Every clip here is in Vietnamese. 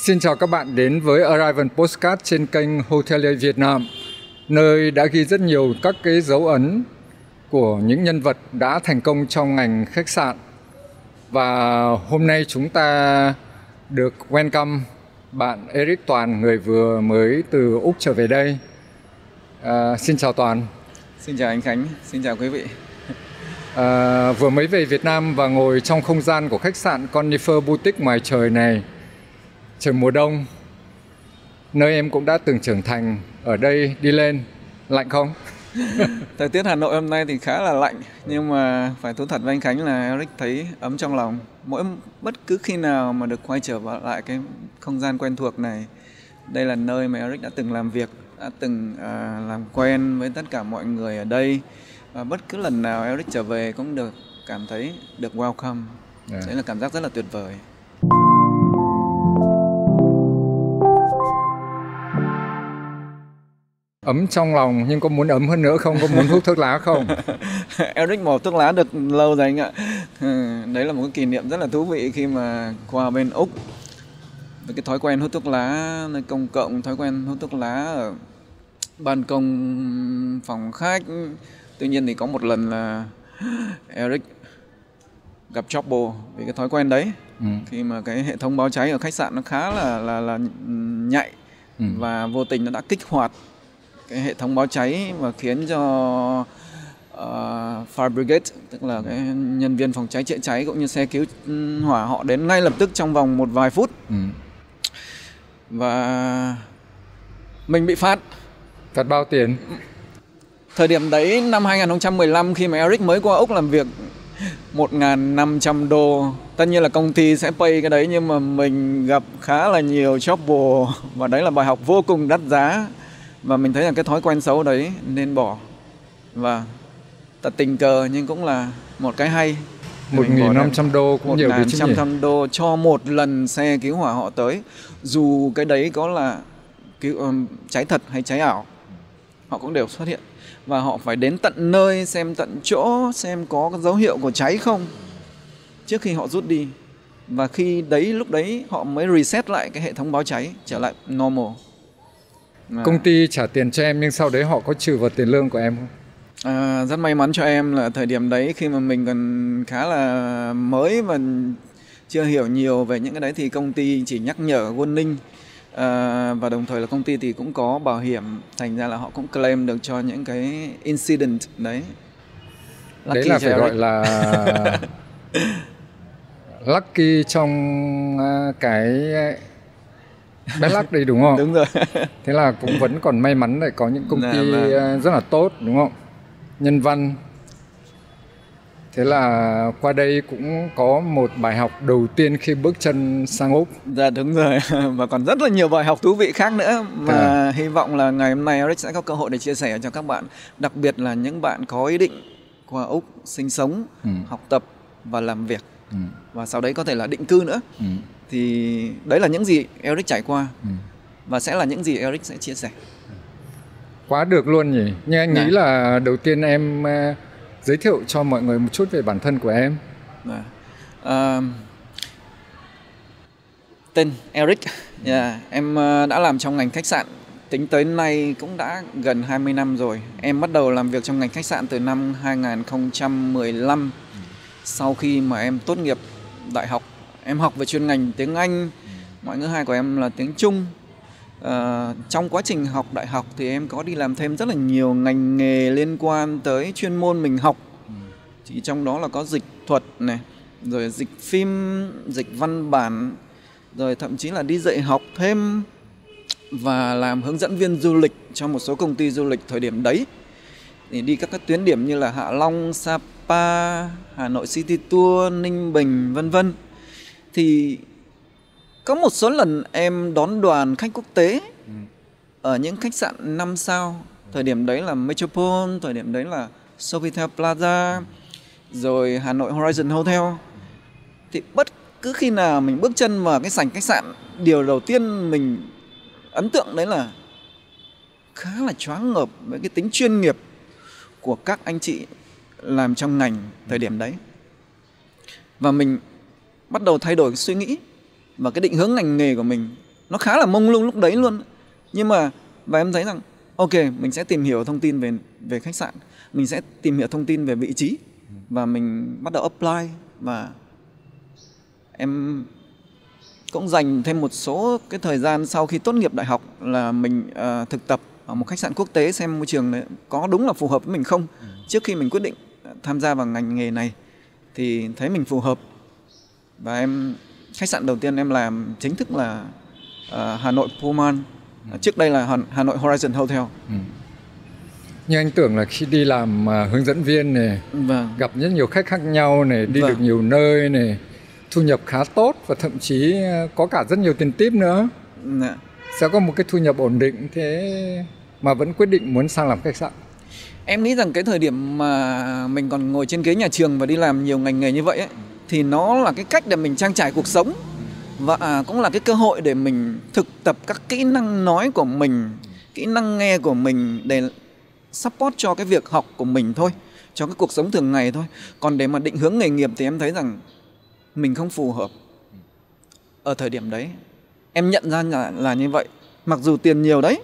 Xin chào các bạn đến với Arrival Postcard trên kênh Hotelier Việt Nam, nơi đã ghi rất nhiều các cái dấu ấn của những nhân vật đã thành công trong ngành khách sạn. Và hôm nay chúng ta được welcome bạn Eric Toàn, người vừa mới từ Úc trở về đây. Xin chào Toàn. Xin chào anh Khánh, xin chào quý vị. Vừa mới về Việt Nam và ngồi trong không gian của khách sạn Conifer Boutique ngoài trời này, trời mùa đông, nơi em cũng đã từng trưởng thành. Ở đây đi lên, lạnh không? Thời tiết Hà Nội hôm nay thì khá là lạnh, nhưng mà phải thú thật với anh Khánh là Eric thấy ấm trong lòng. Bất cứ khi nào mà được quay trở lại cái không gian quen thuộc này, đây là nơi mà Eric đã từng làm việc, đã từng làm quen với tất cả mọi người ở đây. Và bất cứ lần nào Eric trở về cũng được cảm thấy được welcome. Đấy là cảm giác rất là tuyệt vời. Ấm trong lòng, nhưng có muốn ấm hơn nữa không? Có muốn hút thuốc lá không? Eric màu thuốc lá được lâu rồi anh ạ. Đấy là một cái kỷ niệm rất là thú vị khi mà qua bên Úc. Với cái thói quen hút thuốc lá nơi công cộng, thói quen hút thuốc lá ở ban công phòng khách. Tuy nhiên thì có một lần là Eric gặp trouble vì cái thói quen đấy. Khi mà cái hệ thống báo cháy ở khách sạn nó khá là nhạy. Và vô tình nó đã kích hoạt cái hệ thống báo cháy và khiến cho fire brigade, tức là cái nhân viên phòng cháy chữa cháy cũng như xe cứu hỏa, họ đến ngay lập tức trong vòng một vài phút. Và mình bị phạt. Phạt bao tiền? Thời điểm đấy năm 2015 khi mà Eric mới qua Úc làm việc, 1.500 đô. Tất nhiên là công ty sẽ pay cái đấy, nhưng mà mình gặp khá là nhiều trouble. Và đấy là bài học vô cùng đắt giá. Và mình thấy là cái thói quen xấu đấy nên bỏ. Và thật tình cờ nhưng cũng là một cái hay. 1.500 đô cũng nhiều đấy chứ nhỉ? 1.500 đô cho một lần xe cứu hỏa họ tới. Dù cái đấy có là cháy thật hay cháy ảo, họ cũng đều xuất hiện. Và họ phải đến tận nơi, xem tận chỗ, xem có dấu hiệu của cháy không trước khi họ rút đi. Và lúc đấy họ mới reset lại cái hệ thống báo cháy trở lại normal. Công ty trả tiền cho em nhưng sau đấy họ có trừ vào tiền lương của em không? Rất may mắn cho em là thời điểm đấy khi mà mình còn khá là mới và chưa hiểu nhiều về những cái đấy thì công ty chỉ nhắc nhở warning. Và đồng thời là công ty thì cũng có bảo hiểm, thành ra là họ cũng claim được cho những cái incident đấy. Đấy là phải gọi là lucky trong cái bad luck đây đúng không? Đúng rồi. Thế là cũng vẫn còn may mắn lại có những công ty rất là tốt đúng không? Nhân văn. Thế là qua đây cũng có một bài học đầu tiên khi bước chân sang Úc. Dạ đúng rồi. Và còn rất là nhiều bài học thú vị khác nữa mà hy vọng là ngày hôm nay Eric sẽ có cơ hội để chia sẻ cho các bạn. Đặc biệt là những bạn có ý định qua Úc sinh sống, học tập và làm việc. Và sau đấy có thể là định cư nữa. Thì đấy là những gì Eric trải qua. Và sẽ là những gì Eric sẽ chia sẻ. Quá được luôn nhỉ. Nhưng anh nghĩ là đầu tiên em giới thiệu cho mọi người một chút về bản thân của em. Tên Eric. Em đã làm trong ngành khách sạn tính tới nay cũng đã gần 20 năm rồi. Em bắt đầu làm việc trong ngành khách sạn từ năm 2015. Sau khi mà em tốt nghiệp đại học, em học về chuyên ngành tiếng Anh, ngoại ngữ hai của em là tiếng Trung. Trong quá trình học đại học thì em có đi làm thêm rất là nhiều ngành nghề liên quan tới chuyên môn mình học. Thì trong đó là có dịch thuật này, rồi dịch phim, dịch văn bản, rồi thậm chí là đi dạy học thêm và làm hướng dẫn viên du lịch cho một số công ty du lịch thời điểm đấy. Thì đi các tuyến điểm như là Hạ Long, Sapa, Hà Nội City Tour, Ninh Bình, vân vân. Thì có một số lần em đón đoàn khách quốc tế ở những khách sạn 5 sao. Thời điểm đấy là Metropole, thời điểm đấy là Sofitel Plaza, rồi Hà Nội Horizon Hotel. Thì bất cứ khi nào mình bước chân vào cái sảnh khách sạn, điều đầu tiên mình ấn tượng đấy là khá là choáng ngợp với cái tính chuyên nghiệp của các anh chị làm trong ngành thời điểm đấy. Và mình bắt đầu thay đổi cái suy nghĩ và cái định hướng ngành nghề của mình nó khá là mông lung lúc đấy luôn. Nhưng mà và em thấy rằng ok, mình sẽ tìm hiểu thông tin về khách sạn, mình sẽ tìm hiểu thông tin về vị trí và mình bắt đầu apply. Và em cũng dành thêm một số cái thời gian sau khi tốt nghiệp đại học là mình thực tập ở một khách sạn quốc tế, xem môi trường này có đúng là phù hợp với mình không. Trước khi mình quyết định tham gia vào ngành nghề này thì thấy mình phù hợp. Và khách sạn đầu tiên em làm chính thức là Hà Nội Pullman. Trước đây là Hà Nội Horizon Hotel. Nhưng anh tưởng là khi đi làm hướng dẫn viên này, gặp rất nhiều khách khác nhau này, đi được nhiều nơi này, thu nhập khá tốt và thậm chí có cả rất nhiều tiền tip nữa. Sẽ có một cái thu nhập ổn định, thế mà vẫn quyết định muốn sang làm khách sạn. Em nghĩ rằng cái thời điểm mà mình còn ngồi trên ghế nhà trường và đi làm nhiều ngành nghề như vậy ấy, thì nó là cái cách để mình trang trải cuộc sống. Và cũng là cái cơ hội để mình thực tập các kỹ năng nói của mình, kỹ năng nghe của mình để support cho cái việc học của mình thôi, cho cái cuộc sống thường ngày thôi. Còn để mà định hướng nghề nghiệp thì em thấy rằng mình không phù hợp ở thời điểm đấy. Em nhận ra là như vậy. Mặc dù tiền nhiều đấy,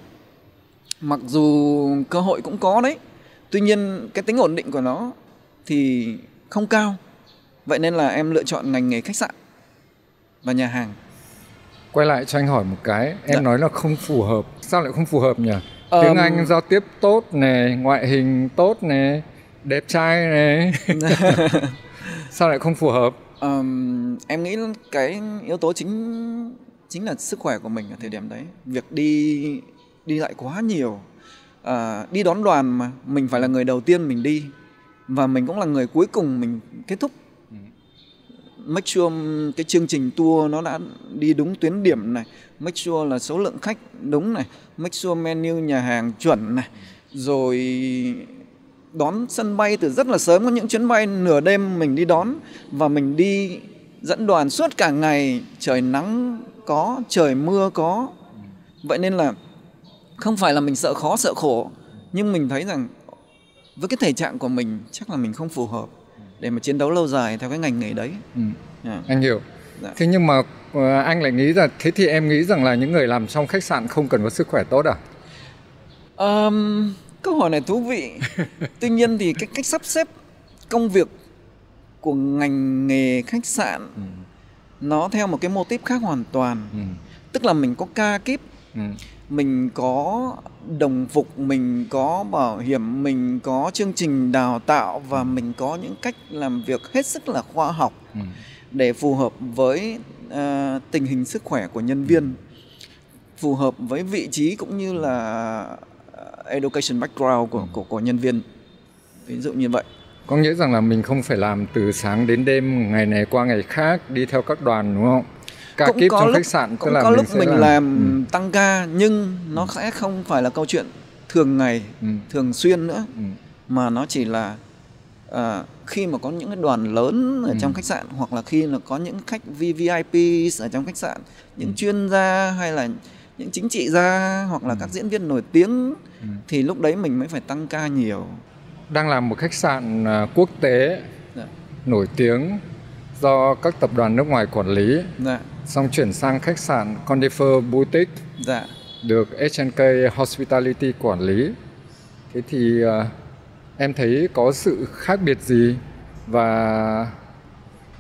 mặc dù cơ hội cũng có đấy, tuy nhiên cái tính ổn định của nó thì không cao. Vậy nên là em lựa chọn ngành nghề khách sạn và nhà hàng. Quay lại cho anh hỏi một cái, em nói là không phù hợp. Sao lại không phù hợp nhỉ? Tiếng Anh giao tiếp tốt này, ngoại hình tốt này, đẹp trai này. Sao lại không phù hợp? Em nghĩ cái yếu tố chính là sức khỏe của mình ở thời điểm đấy. Việc đi lại quá nhiều. Đi đón đoàn mà mình phải là người đầu tiên mình đi, và mình cũng là người cuối cùng mình kết thúc. Make sure cái chương trình tour nó đã đi đúng tuyến điểm này, make sure là số lượng khách đúng này, make sure menu nhà hàng chuẩn này, rồi đón sân bay từ rất là sớm. Có những chuyến bay nửa đêm mình đi đón, và mình đi dẫn đoàn suốt cả ngày, trời nắng có, trời mưa có. Vậy nên là không phải là mình sợ khó sợ khổ, nhưng mình thấy rằng với cái thể trạng của mình chắc là mình không phù hợp để mà chiến đấu lâu dài theo cái ngành nghề đấy. Anh hiểu. Thế nhưng mà anh lại nghĩ rằng, thế thì em nghĩ rằng là những người làm trong khách sạn không cần có sức khỏe tốt à? Câu hỏi này thú vị. Tuy nhiên thì cái cách sắp xếp công việc của ngành nghề khách sạn nó theo một cái mô típ khác hoàn toàn. Tức là mình có ca kíp, mình có đồng phục, mình có bảo hiểm, mình có chương trình đào tạo, và mình có những cách làm việc hết sức là khoa học để phù hợp với tình hình sức khỏe của nhân viên, phù hợp với vị trí cũng như là education background của nhân viên. Ví dụ như vậy. Có nghĩa rằng là mình không phải làm từ sáng đến đêm, ngày này qua ngày khác, đi theo các đoàn, đúng không? Ca kíp trong khách sạn cũng có lúc mình làm tăng ca, nhưng nó sẽ không phải là câu chuyện thường ngày, thường xuyên nữa, mà nó chỉ là khi mà có những cái đoàn lớn ở trong khách sạn, hoặc là khi là có những khách VVIP ở trong khách sạn, những chuyên gia hay là những chính trị gia hoặc là các diễn viên nổi tiếng, thì lúc đấy mình mới phải tăng ca nhiều. Đang làm một khách sạn quốc tế nổi tiếng do các tập đoàn nước ngoài quản lý, xong chuyển sang khách sạn Condifer Boutique, được H&K Hospitality quản lý. Thế thì em thấy có sự khác biệt gì, và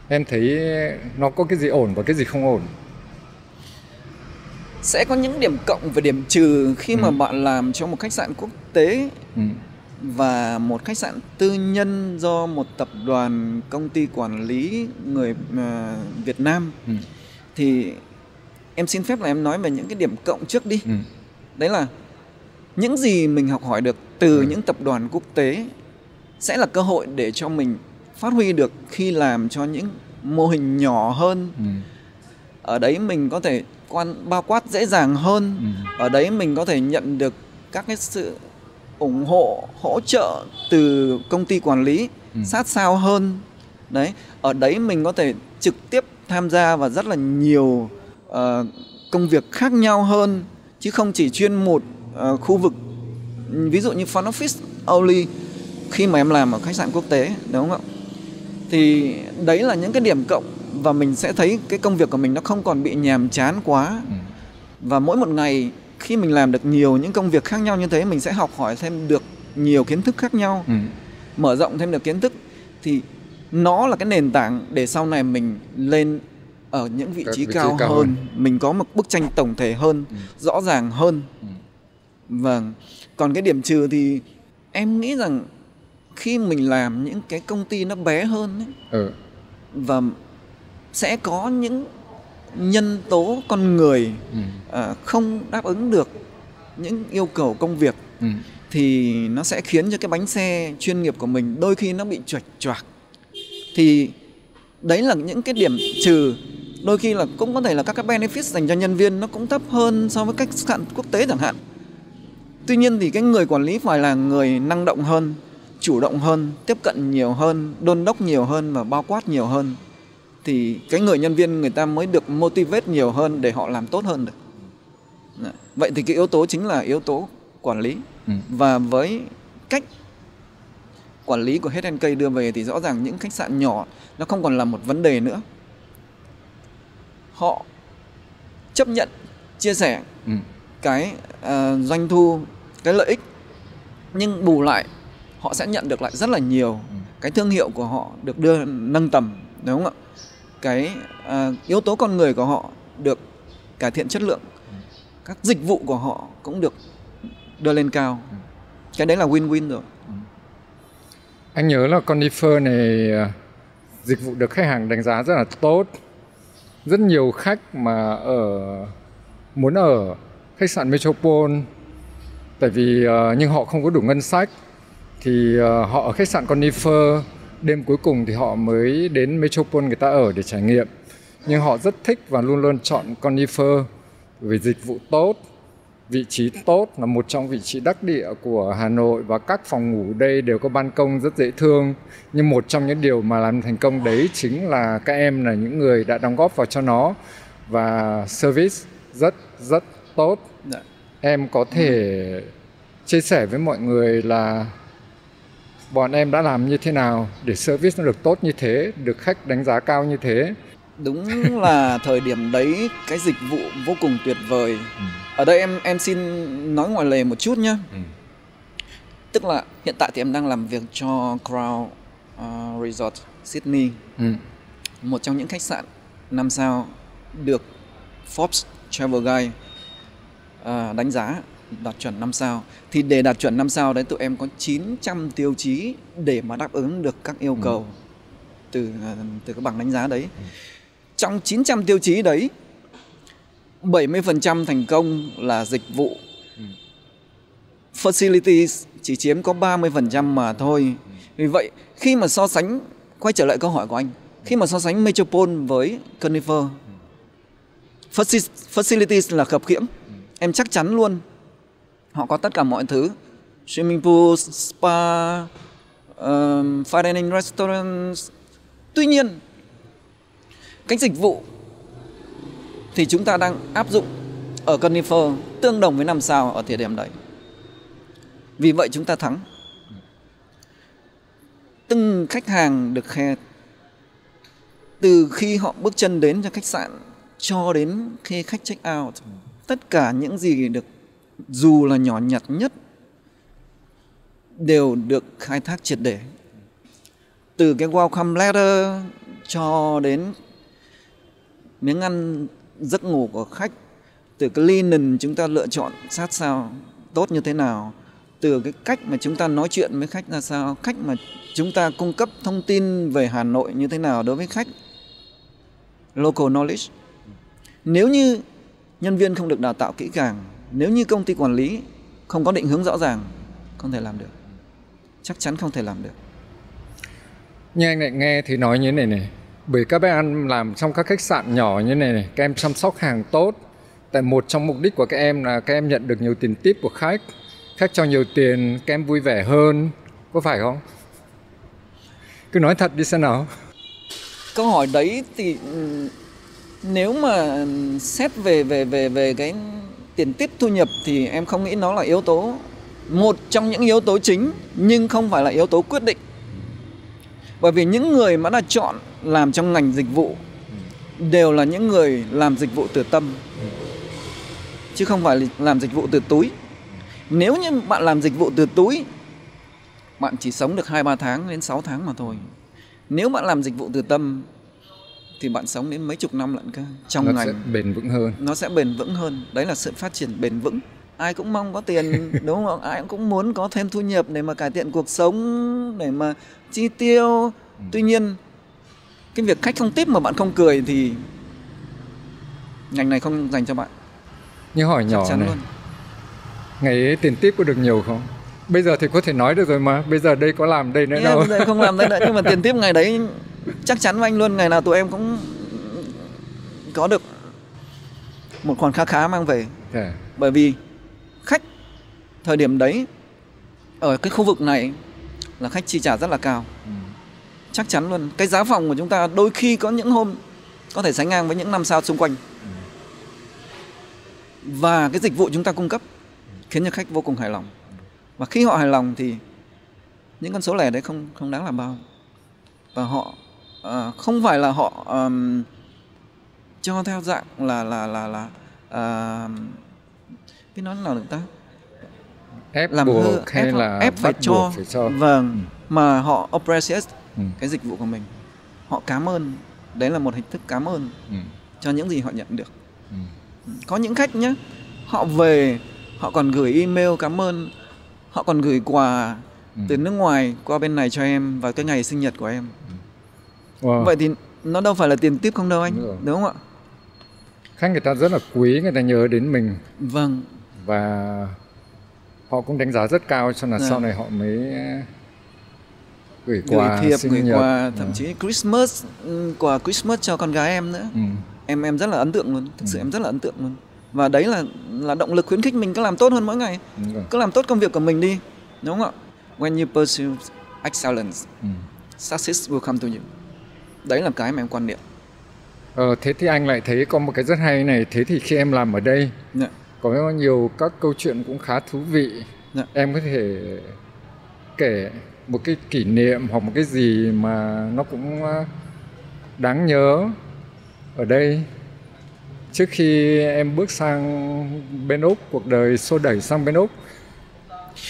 em thấy nó có cái gì ổn và cái gì không ổn? Sẽ có những điểm cộng và điểm trừ khi mà bạn làm cho một khách sạn quốc tế và một khách sạn tư nhân do một tập đoàn công ty quản lý người Việt Nam. Thì em xin phép là em nói về những cái điểm cộng trước đi. Đấy là những gì mình học hỏi được từ những tập đoàn quốc tế sẽ là cơ hội để cho mình phát huy được khi làm cho những mô hình nhỏ hơn. Ở đấy mình có thể bao quát dễ dàng hơn. Ở đấy mình có thể nhận được các cái sự ủng hộ, hỗ trợ từ công ty quản lý sát sao hơn. Đấy, ở đấy mình có thể trực tiếp tham gia vào rất là nhiều công việc khác nhau hơn, chứ không chỉ chuyên một khu vực. Ví dụ như front office only khi mà em làm ở khách sạn quốc tế, đúng không ạ? Thì đấy là những cái điểm cộng, và mình sẽ thấy cái công việc của mình nó không còn bị nhàm chán quá. Và mỗi một ngày khi mình làm được nhiều những công việc khác nhau như thế, mình sẽ học hỏi thêm được nhiều kiến thức khác nhau, mở rộng thêm được kiến thức, thì nó là cái nền tảng để sau này mình lên ở những vị trí cao hơn, mình có một bức tranh tổng thể hơn, rõ ràng hơn. Vâng. Còn cái điểm trừ thì em nghĩ rằng khi mình làm những cái công ty nó bé hơn ấy, và sẽ có những nhân tố con người không đáp ứng được những yêu cầu công việc, thì nó sẽ khiến cho cái bánh xe chuyên nghiệp của mình đôi khi nó bị choạch choạc. Thì đấy là những cái điểm trừ. Đôi khi là cũng có thể là các cái benefit dành cho nhân viên nó cũng thấp hơn so với khách sạn quốc tế chẳng hạn. Tuy nhiên thì cái người quản lý phải là người năng động hơn, chủ động hơn, tiếp cận nhiều hơn, đôn đốc nhiều hơn và bao quát nhiều hơn, thì cái người nhân viên người ta mới được motivate nhiều hơn để họ làm tốt hơn được. Vậy thì cái yếu tố chính là yếu tố quản lý. Và với cách quản lý của Head&K đưa về thì rõ ràng những khách sạn nhỏ nó không còn là một vấn đề nữa. Họ chấp nhận chia sẻ cái doanh thu, cái lợi ích, nhưng bù lại họ sẽ nhận được lại rất là nhiều. Cái thương hiệu của họ được đưa nâng tầm, đúng không ạ? Cái yếu tố con người của họ được cải thiện chất lượng, các dịch vụ của họ cũng được đưa lên cao. Cái đấy là win-win rồi. Anh nhớ là Conifer này dịch vụ được khách hàng đánh giá rất là tốt. Rất nhiều khách mà muốn ở khách sạn Metropole, tại vì nhưng họ không có đủ ngân sách, thì họ ở khách sạn Conifer, đêm cuối cùng thì họ mới đến Metropole người ta ở để trải nghiệm. Nhưng họ rất thích và luôn luôn chọn Conifer vì dịch vụ tốt, vị trí tốt, là một trong vị trí đắc địa của Hà Nội, và các phòng ngủ đây đều có ban công rất dễ thương. Nhưng một trong những điều mà làm thành công đấy chính là các em là những người đã đóng góp vào cho nó, và service rất rất tốt. Em có thể chia sẻ với mọi người là bọn em đã làm như thế nào để service nó được tốt như thế, được khách đánh giá cao như thế. Đúng là thời điểm đấy cái dịch vụ vô cùng tuyệt vời. Ở đây em xin nói ngoài lề một chút nhé. Tức là hiện tại thì em đang làm việc cho Crown Resort Sydney, một trong những khách sạn 5 sao được Forbes Travel Guide đánh giá đạt chuẩn 5 sao. Thì để đạt chuẩn 5 sao đấy, tụi em có 900 tiêu chí để mà đáp ứng được các yêu cầu từ cái bảng đánh giá đấy. Trong 900 tiêu chí đấy, 70% thành công là dịch vụ. Facilities chỉ chiếm có 30% mà thôi. Vì vậy, khi mà so sánh, quay trở lại câu hỏi của anh, khi mà so sánh Metropole với Conifer, Facilities là khập khiễng. Em chắc chắn luôn, họ có tất cả mọi thứ, swimming pool, spa, fine dining restaurants. Tuy nhiên, cách dịch vụ thì chúng ta đang áp dụng ở Conifer tương đồng với 5 sao ở thời điểm đấy. Vì vậy chúng ta thắng. Từng khách hàng được khen, từ khi họ bước chân đến cho khách sạn cho đến khi khách check out, tất cả những gì được, dù là nhỏ nhặt nhất, đều được khai thác triệt để. Từ cái welcome letter cho đến miếng ăn, giấc ngủ của khách, từ cái linen chúng ta lựa chọn sát sao, tốt như thế nào, từ cái cách mà chúng ta nói chuyện với khách ra sao, cách mà chúng ta cung cấp thông tin về Hà Nội như thế nào đối với khách, local knowledge. Nếu như nhân viên không được đào tạo kỹ càng, nếu như công ty quản lý không có định hướng rõ ràng, không thể làm được. Chắc chắn không thể làm được. Nhưng anh lại nghe thì nói như thế này, bởi các bạn làm trong các khách sạn nhỏ như này, các em chăm sóc hàng tốt. Tại một trong mục đích của các em là các em nhận được nhiều tiền tip của khách. Khách cho nhiều tiền, các em vui vẻ hơn. Có phải không? Cứ nói thật đi xem nào. Câu hỏi đấy thì nếu mà xét về cái tiền tip thu nhập thì em không nghĩ nó là yếu tố, một trong những yếu tố chính, nhưng không phải là yếu tố quyết định. Bởi vì những người mà đã chọn làm trong ngành dịch vụ đều là những người làm dịch vụ từ tâm. chứ không phải làm dịch vụ từ túi. Nếu như bạn làm dịch vụ từ túi, bạn chỉ sống được 2-3 tháng đến 6 tháng mà thôi. Nếu bạn làm dịch vụ từ tâm thì bạn sống đến mấy chục năm lận cơ. Trong nó ngành sẽ bền vững hơn. Nó sẽ bền vững hơn. Đấy là sự phát triển bền vững. Ai cũng mong có tiền, đúng không? Ai cũng muốn có thêm thu nhập để mà cải thiện cuộc sống, để mà chi tiêu. Tuy nhiên, cái việc khách không tip mà bạn không cười thì ngành này không dành cho bạn. Như hỏi nhỏ này, luôn. Ngày ấy tiền tip có được nhiều không? Bây giờ thì có thể nói được rồi mà. Bây giờ đây có làm đây nữa đâu. Bây giờ không làm đây nữa. Nhưng mà tiền tip ngày đấy chắc chắn với anh luôn, ngày nào tụi em cũng có được một khoản khá khá mang về. Bởi vì khách thời điểm đấy ở cái khu vực này là khách chi trả rất là cao. Chắc chắn luôn. Cái giá phòng của chúng ta đôi khi có những hôm có thể sánh ngang với những 5 sao xung quanh. Và cái dịch vụ chúng ta cung cấp khiến cho khách vô cùng hài lòng. Và khi họ hài lòng thì những con số lẻ đấy không đáng làm bao. Và họ không phải là họ cho theo dạng là biết nói nào được ta, ép làm buộc hay là ép phải cho. Vâng. Mà họ appreciate cái dịch vụ của mình. Họ cảm ơn. Đấy là một hình thức cảm ơn cho những gì họ nhận được. Có những khách nhé, họ về họ còn gửi email cảm ơn, họ còn gửi quà từ nước ngoài qua bên này cho em vào cái ngày sinh nhật của em. Vậy thì nó đâu phải là tiền tip không đâu anh, đúng không ạ? Khách người ta rất là quý, người ta nhớ đến mình. Vâng. Và họ cũng đánh giá rất cao, cho là sau này họ mới gửi quà, thiệp, gửi quà, thậm chí Christmas, quà Christmas cho con gái em nữa. Em rất là ấn tượng luôn, thực sự em rất là ấn tượng luôn. Và đấy là động lực khuyến khích mình cứ làm tốt hơn mỗi ngày. Cứ làm tốt công việc của mình đi, đúng không ạ? When you pursue excellence, success will come to you. Đấy là cái mà em quan niệm. Thế thì anh lại thấy có một cái rất hay này. Thế thì khi em làm ở đây, có nhiều các câu chuyện cũng khá thú vị. Em có thể kể một cái kỷ niệm hoặc một cái gì mà nó cũng đáng nhớ ở đây trước khi em bước sang bên Úc, cuộc đời xô đẩy sang bên Úc?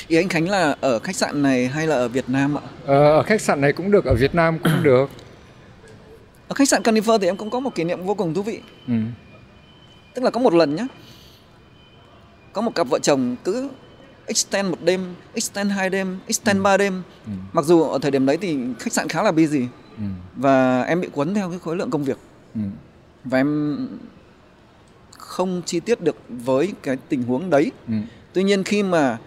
Ý anh Khánh là ở khách sạn này hay là ở Việt Nam ạ? Ở khách sạn này cũng được, ở Việt Nam cũng được. Ở khách sạn Canifer thì em cũng có một kỷ niệm vô cùng thú vị. Tức là có một lần nhá, có một cặp vợ chồng cứ extend 1 đêm, extend 2 đêm, extend 3 đêm. Mặc dù ở thời điểm đấy thì khách sạn khá là busy. Và em bị cuốn theo cái khối lượng công việc. Và em không chi tiết được với cái tình huống đấy. Tuy nhiên khi mà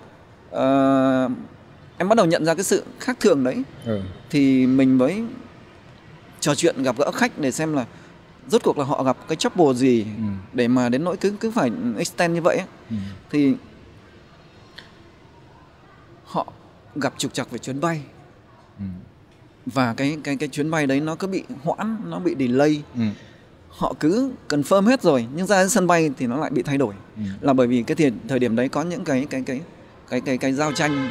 em bắt đầu nhận ra cái sự khác thường đấy, thì mình mới trò chuyện gặp gỡ khách để xem là rốt cuộc là họ gặp cái trouble gì để mà đến nỗi cứ phải extend như vậy ấy. Thì họ gặp trục trặc về chuyến bay. Và cái chuyến bay đấy nó cứ bị hoãn, nó bị delay. Họ cứ confirm hết rồi nhưng ra đến sân bay thì nó lại bị thay đổi. Là bởi vì cái thời điểm đấy có những cái giao tranh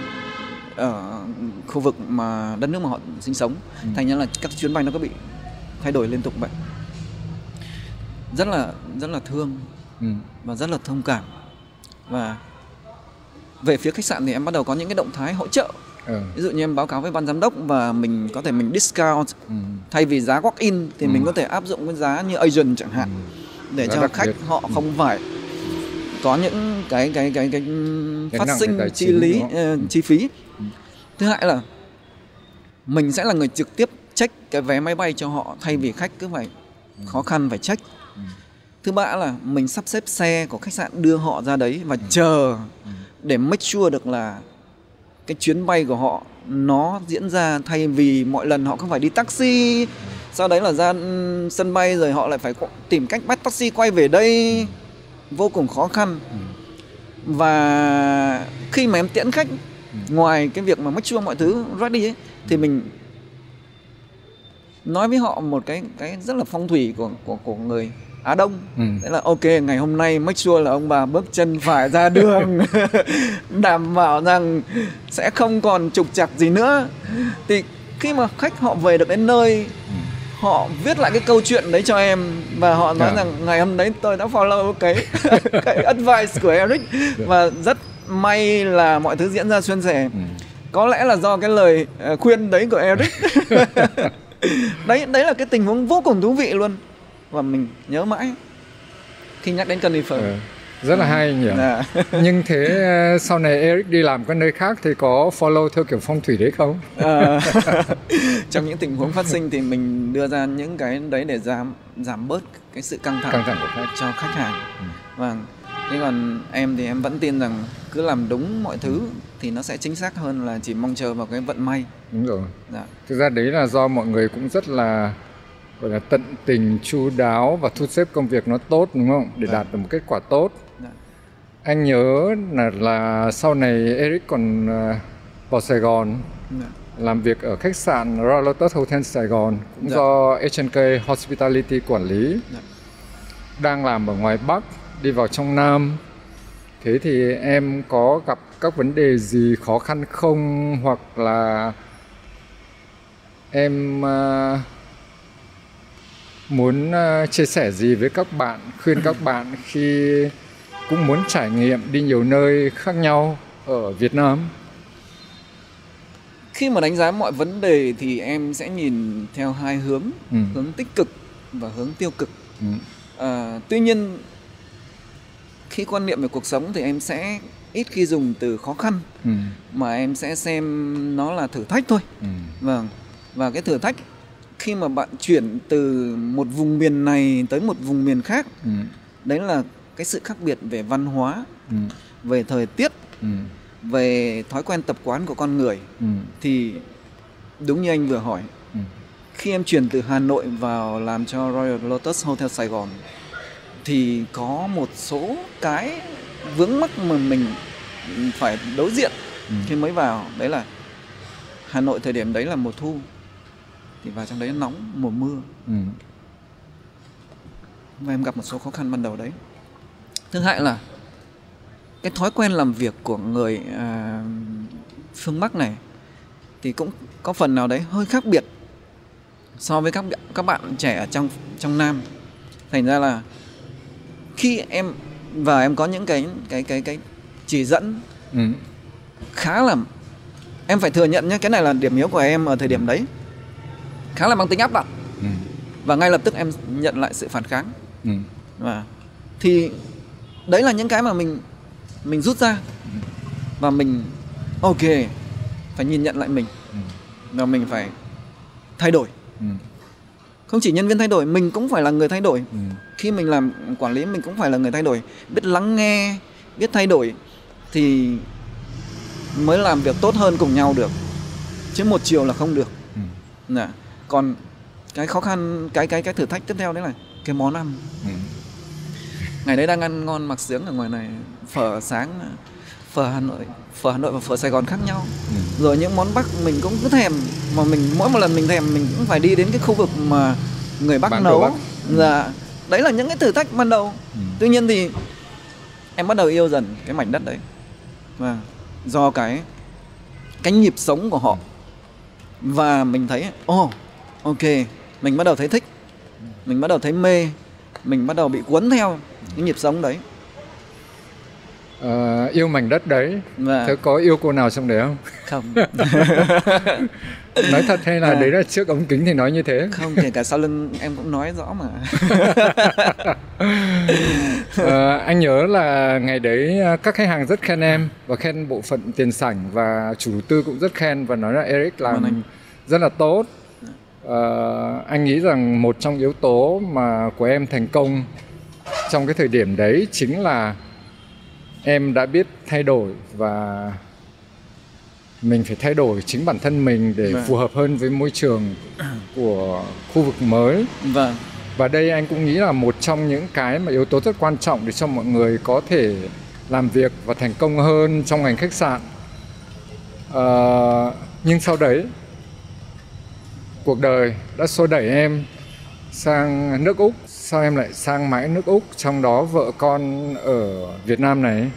ở khu vực mà đất nước mà họ sinh sống. Thành ra là các chuyến bay nó có bị thay đổi liên tục vậy. Rất là thương và rất là thông cảm. Và về phía khách sạn thì em bắt đầu có những cái động thái hỗ trợ. Ví dụ như em báo cáo với ban giám đốc và mình có thể mình discount. Thay vì giá walk-in thì mình có thể áp dụng cái giá như agent chẳng hạn, để cho khách họ không phải có những cái phát sinh chi phí. Thứ hai là mình sẽ là người trực tiếp check cái vé máy bay cho họ, thay vì khách cứ phải khó khăn phải check. Thứ ba là mình sắp xếp xe của khách sạn đưa họ ra đấy và chờ để make sure được là cái chuyến bay của họ nó diễn ra, thay vì mọi lần họ không phải đi taxi, sau đấy là ra sân bay rồi họ lại phải tìm cách bắt taxi quay về đây, vô cùng khó khăn. Và khi mà em tiễn khách, ngoài cái việc mà make sure mọi thứ ready ấy, thì mình nói với họ một cái rất là phong thủy của người Á Đông. Đấy là ok, ngày hôm nay make sure là ông bà bước chân phải ra đường đảm bảo rằng sẽ không còn trục trặc gì nữa. Thì khi mà khách họ về được đến nơi họ viết lại cái câu chuyện đấy cho em và họ nói rằng ngày hôm đấy tôi đã follow cái advice của Eric và rất may là mọi thứ diễn ra suôn sẻ. Có lẽ là do cái lời khuyên đấy của Eric. Đấy là cái tình huống vô cùng thú vị luôn và mình nhớ mãi khi nhắc đến Conifer. Rất là hay nhỉ. Nhưng thế sau này Eric đi làm các nơi khác thì có follow theo kiểu phong thủy đấy không? Trong những tình huống phát sinh thì mình đưa ra những cái đấy để giảm bớt cái sự căng thẳng của khách cho khách hàng. Vâng. Thế còn em thì em vẫn tin rằng cứ làm đúng mọi thứ thì nó sẽ chính xác hơn là chỉ mong chờ vào cái vận may. Đúng rồi. Thực ra đấy là do mọi người cũng rất là gọi là tận tình, chu đáo và thu xếp công việc nó tốt, đúng không? Để đạt được một kết quả tốt. Anh nhớ là sau này Eric còn vào Sài Gòn làm việc ở khách sạn Royal Lotus Hotel Sài Gòn, cũng do H&K Hospitality quản lý. Đang làm ở ngoài Bắc, đi vào trong Nam. Thế thì em có gặp các vấn đề gì khó khăn không? Hoặc là em muốn chia sẻ gì với các bạn, khuyên các bạn khi cũng muốn trải nghiệm đi nhiều nơi khác nhau ở Việt Nam? Khi mà đánh giá mọi vấn đề thì em sẽ nhìn theo hai hướng, hướng tích cực và hướng tiêu cực. Tuy nhiên khi quan niệm về cuộc sống thì em sẽ ít khi dùng từ khó khăn, mà em sẽ xem nó là thử thách thôi. Vâng. Và cái thử thách khi mà bạn chuyển từ một vùng miền này tới một vùng miền khác, đấy là cái sự khác biệt về văn hóa, về thời tiết, về thói quen tập quán của con người. Thì đúng như anh vừa hỏi, khi em chuyển từ Hà Nội vào làm cho Royal Lotus Hotel Sài Gòn thì có một số cái vướng mắc mà mình phải đối diện khi mới vào. Đấy là Hà Nội thời điểm đấy là mùa thu, thì vào trong đấy nóng, mùa mưa. Và em gặp một số khó khăn ban đầu đấy. Thứ hai là cái thói quen làm việc của người phương Bắc này thì cũng có phần nào đấy hơi khác biệt so với các bạn trẻ ở trong Nam. Thành ra là khi em vào em có những cái chỉ dẫn khá là, em phải thừa nhận nhé, cái này là điểm yếu của em ở thời điểm đấy, khá là mang tính áp đặt. Và ngay lập tức em nhận lại sự phản kháng. Và thì đấy là những cái mà mình rút ra và mình ok, phải nhìn nhận lại mình và mình phải thay đổi. Không chỉ nhân viên thay đổi, mình cũng phải là người thay đổi. Khi mình làm quản lý mình cũng phải là người thay đổi, biết lắng nghe, biết thay đổi thì mới làm việc tốt hơn cùng nhau được, chứ một chiều là không được. Còn cái khó khăn, cái thử thách tiếp theo đấy là cái món ăn. Ngày đấy đang ăn ngon mặc sướng ở ngoài này, phở sáng, phở Hà Nội và phở Sài Gòn khác nhau. Rồi những món Bắc mình cũng cứ thèm, mà mình mỗi một lần mình thèm mình cũng phải đi đến cái khu vực mà người Bắc nấu. Đấy là những cái thử thách ban đầu. Tuy nhiên thì em bắt đầu yêu dần cái mảnh đất đấy, và do cái nhịp sống của họ. Và mình thấy ok, mình bắt đầu thấy thích, mình bắt đầu thấy mê, mình bắt đầu bị cuốn theo cái nhịp sống đấy. Yêu mảnh đất đấy. Thế có yêu cô nào trong đấy không? Không. Nói thật hay là đấy là trước ống kính thì nói như thế? Không, kể cả sau lưng em cũng nói rõ mà. Anh nhớ là ngày đấy các khách hàng rất khen em và khen bộ phận tiền sảnh, và chủ đầu tư cũng rất khen và nói là Eric làm rất là tốt. Anh nghĩ rằng một trong yếu tố mà của em thành công trong cái thời điểm đấy chính là em đã biết thay đổi, và mình phải thay đổi chính bản thân mình để phù hợp hơn với môi trường của khu vực mới. Và đây anh cũng nghĩ là một trong những cái mà yếu tố rất quan trọng để cho mọi người có thể làm việc và thành công hơn trong ngành khách sạn. Nhưng sau đấy cuộc đời đã xô đẩy em sang nước Úc. Sao em lại sang mãi nước Úc, trong đó vợ con ở Việt Nam này?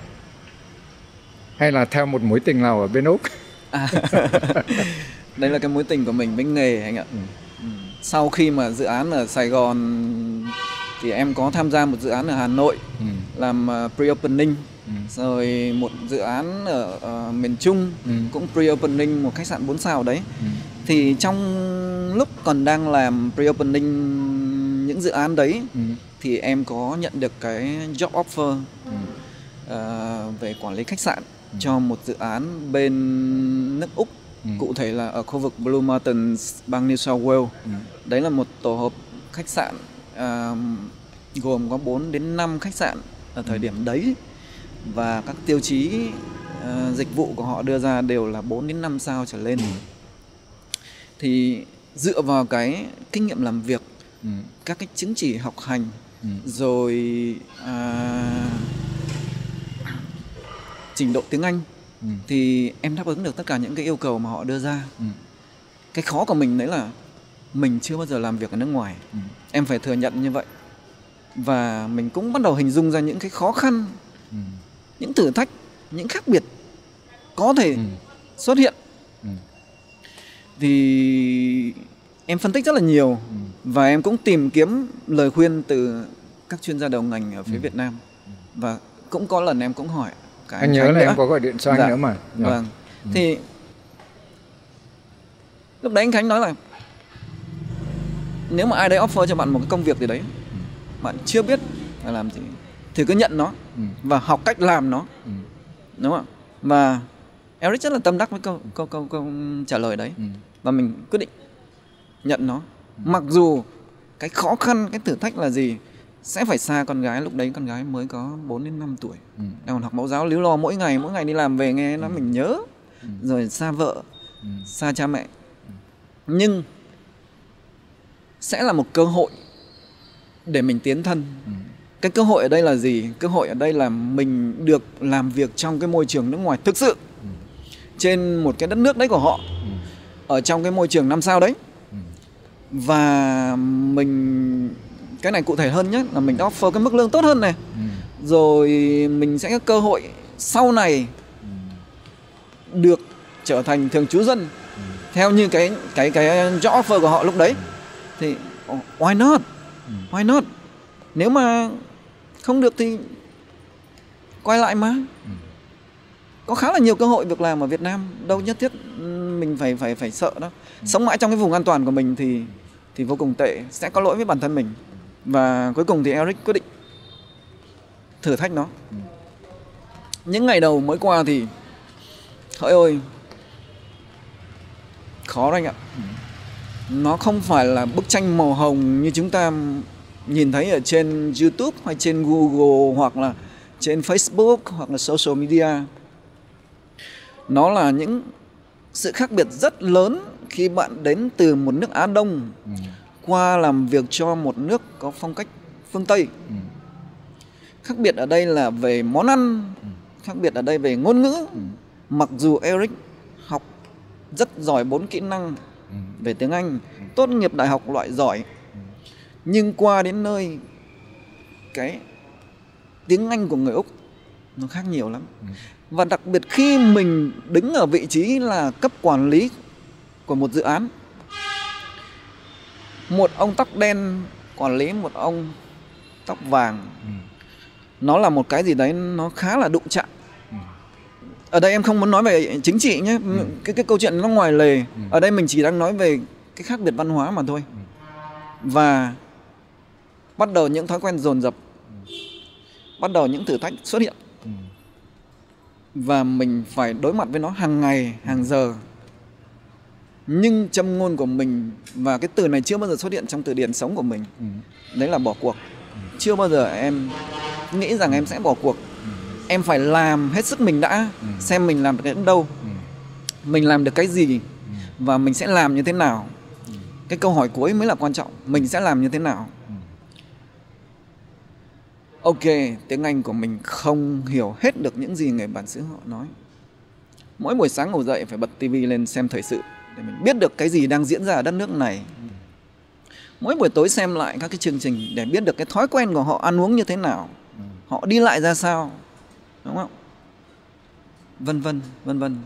Hay là theo một mối tình nào ở bên Úc? Đây là cái mối tình của mình với nghề anh ạ. Sau khi mà dự án ở Sài Gòn thì em có tham gia một dự án ở Hà Nội làm pre-opening, rồi một dự án ở miền Trung cũng pre-opening một khách sạn 4 sao đấy. Thì trong lúc còn đang làm pre-opening những dự án đấy thì em có nhận được cái job offer về quản lý khách sạn cho một dự án bên nước Úc, cụ thể là ở khu vực Blue Mountains, bang New South Wales. Đấy là một tổ hợp khách sạn gồm có 4 đến 5 khách sạn ở thời điểm đấy, và các tiêu chí dịch vụ của họ đưa ra đều là 4 đến 5 sao trở lên. Thì dựa vào cái kinh nghiệm làm việc, các cái chứng chỉ học hành, rồi trình độ tiếng Anh, thì em đáp ứng được tất cả những cái yêu cầu mà họ đưa ra. Cái khó của mình đấy là mình chưa bao giờ làm việc ở nước ngoài. Em phải thừa nhận như vậy. Và mình cũng bắt đầu hình dung ra những cái khó khăn, những thử thách, những khác biệt có thể xuất hiện. Thì em phân tích rất là nhiều, và em cũng tìm kiếm lời khuyên từ các chuyên gia đầu ngành ở phía Việt Nam. Và cũng có lần em cũng hỏi cả anh nhớ là nữa. Em có gọi điện cho anh nữa mà. Vâng. Thì lúc đấy anh Khánh nói là nếu mà ai đấy offer cho bạn một cái công việc gì đấy, bạn chưa biết phải làm gì, thì cứ nhận nó và học cách làm nó. Đúng không ạ? Và Eric rất là tâm đắc với câu trả lời đấy. Và mình quyết định nhận nó. Mặc dù cái khó khăn, cái thử thách là gì? Sẽ phải xa con gái. Lúc đấy con gái mới có 4 đến 5 tuổi, đang còn học mẫu giáo, líu lo mỗi ngày đi làm về nghe nó mình nhớ. Rồi xa vợ, xa cha mẹ. Nhưng sẽ là một cơ hội để mình tiến thân. Cái cơ hội ở đây là gì? Cơ hội ở đây là mình được làm việc trong cái môi trường nước ngoài thực sự, trên một cái đất nước đấy của họ, ở trong cái môi trường 5 sao đấy. Và mình, cái này cụ thể hơn nhé, là mình offer cái mức lương tốt hơn này. Rồi mình sẽ có cơ hội sau này được trở thành thường trú dân theo như cái job offer của họ lúc đấy. Thì why not? Why not? Nếu mà không được thì quay lại mà. Có khá là nhiều cơ hội việc làm ở Việt Nam, đâu nhất thiết mình phải sợ đâu. Sống mãi trong cái vùng an toàn của mình thì vô cùng tệ, sẽ có lỗi với bản thân mình. Và cuối cùng thì Eric quyết định thử thách nó. Những ngày đầu mới qua thì hỡi ôi, khó đấy anh ạ. Nó không phải là bức tranh màu hồng như chúng ta nhìn thấy ở trên YouTube hay trên Google hoặc là trên Facebook hoặc là social media. Nó là những sự khác biệt rất lớn khi bạn đến từ một nước Á Đông qua làm việc cho một nước có phong cách phương Tây. Khác biệt ở đây là về món ăn, khác biệt ở đây về ngôn ngữ. Mặc dù Eric học rất giỏi 4 kỹ năng về tiếng Anh, tốt nghiệp đại học loại giỏi, nhưng qua đến nơi cái tiếng Anh của người Úc nó khác nhiều lắm. Và đặc biệt khi mình đứng ở vị trí là cấp quản lý của một dự án, một ông tóc đen quản lý một ông tóc vàng, nó là một cái gì đấy nó khá là đụng chạm. Ở đây em không muốn nói về chính trị nhé, cái câu chuyện nó ngoài lề. Ở đây mình chỉ đang nói về cái khác biệt văn hóa mà thôi. Và bắt đầu những thói quen dồn dập, bắt đầu những thử thách xuất hiện, và mình phải đối mặt với nó hàng ngày, hàng giờ. Nhưng châm ngôn của mình, và cái từ này chưa bao giờ xuất hiện trong từ điển sống của mình, đấy là bỏ cuộc. Chưa bao giờ em nghĩ rằng em sẽ bỏ cuộc. Em phải làm hết sức mình đã, xem mình làm được đến đâu, mình làm được cái gì, và mình sẽ làm như thế nào. Cái câu hỏi cuối mới là quan trọng, mình sẽ làm như thế nào. Ok, tiếng Anh của mình không hiểu hết được những gì người bản xứ họ nói. Mỗi buổi sáng ngủ dậy phải bật tivi lên xem thời sự để mình biết được cái gì đang diễn ra ở đất nước này. Mỗi buổi tối xem lại các cái chương trình để biết được cái thói quen của họ ăn uống như thế nào, họ đi lại ra sao, đúng không? Vân vân, vân vân.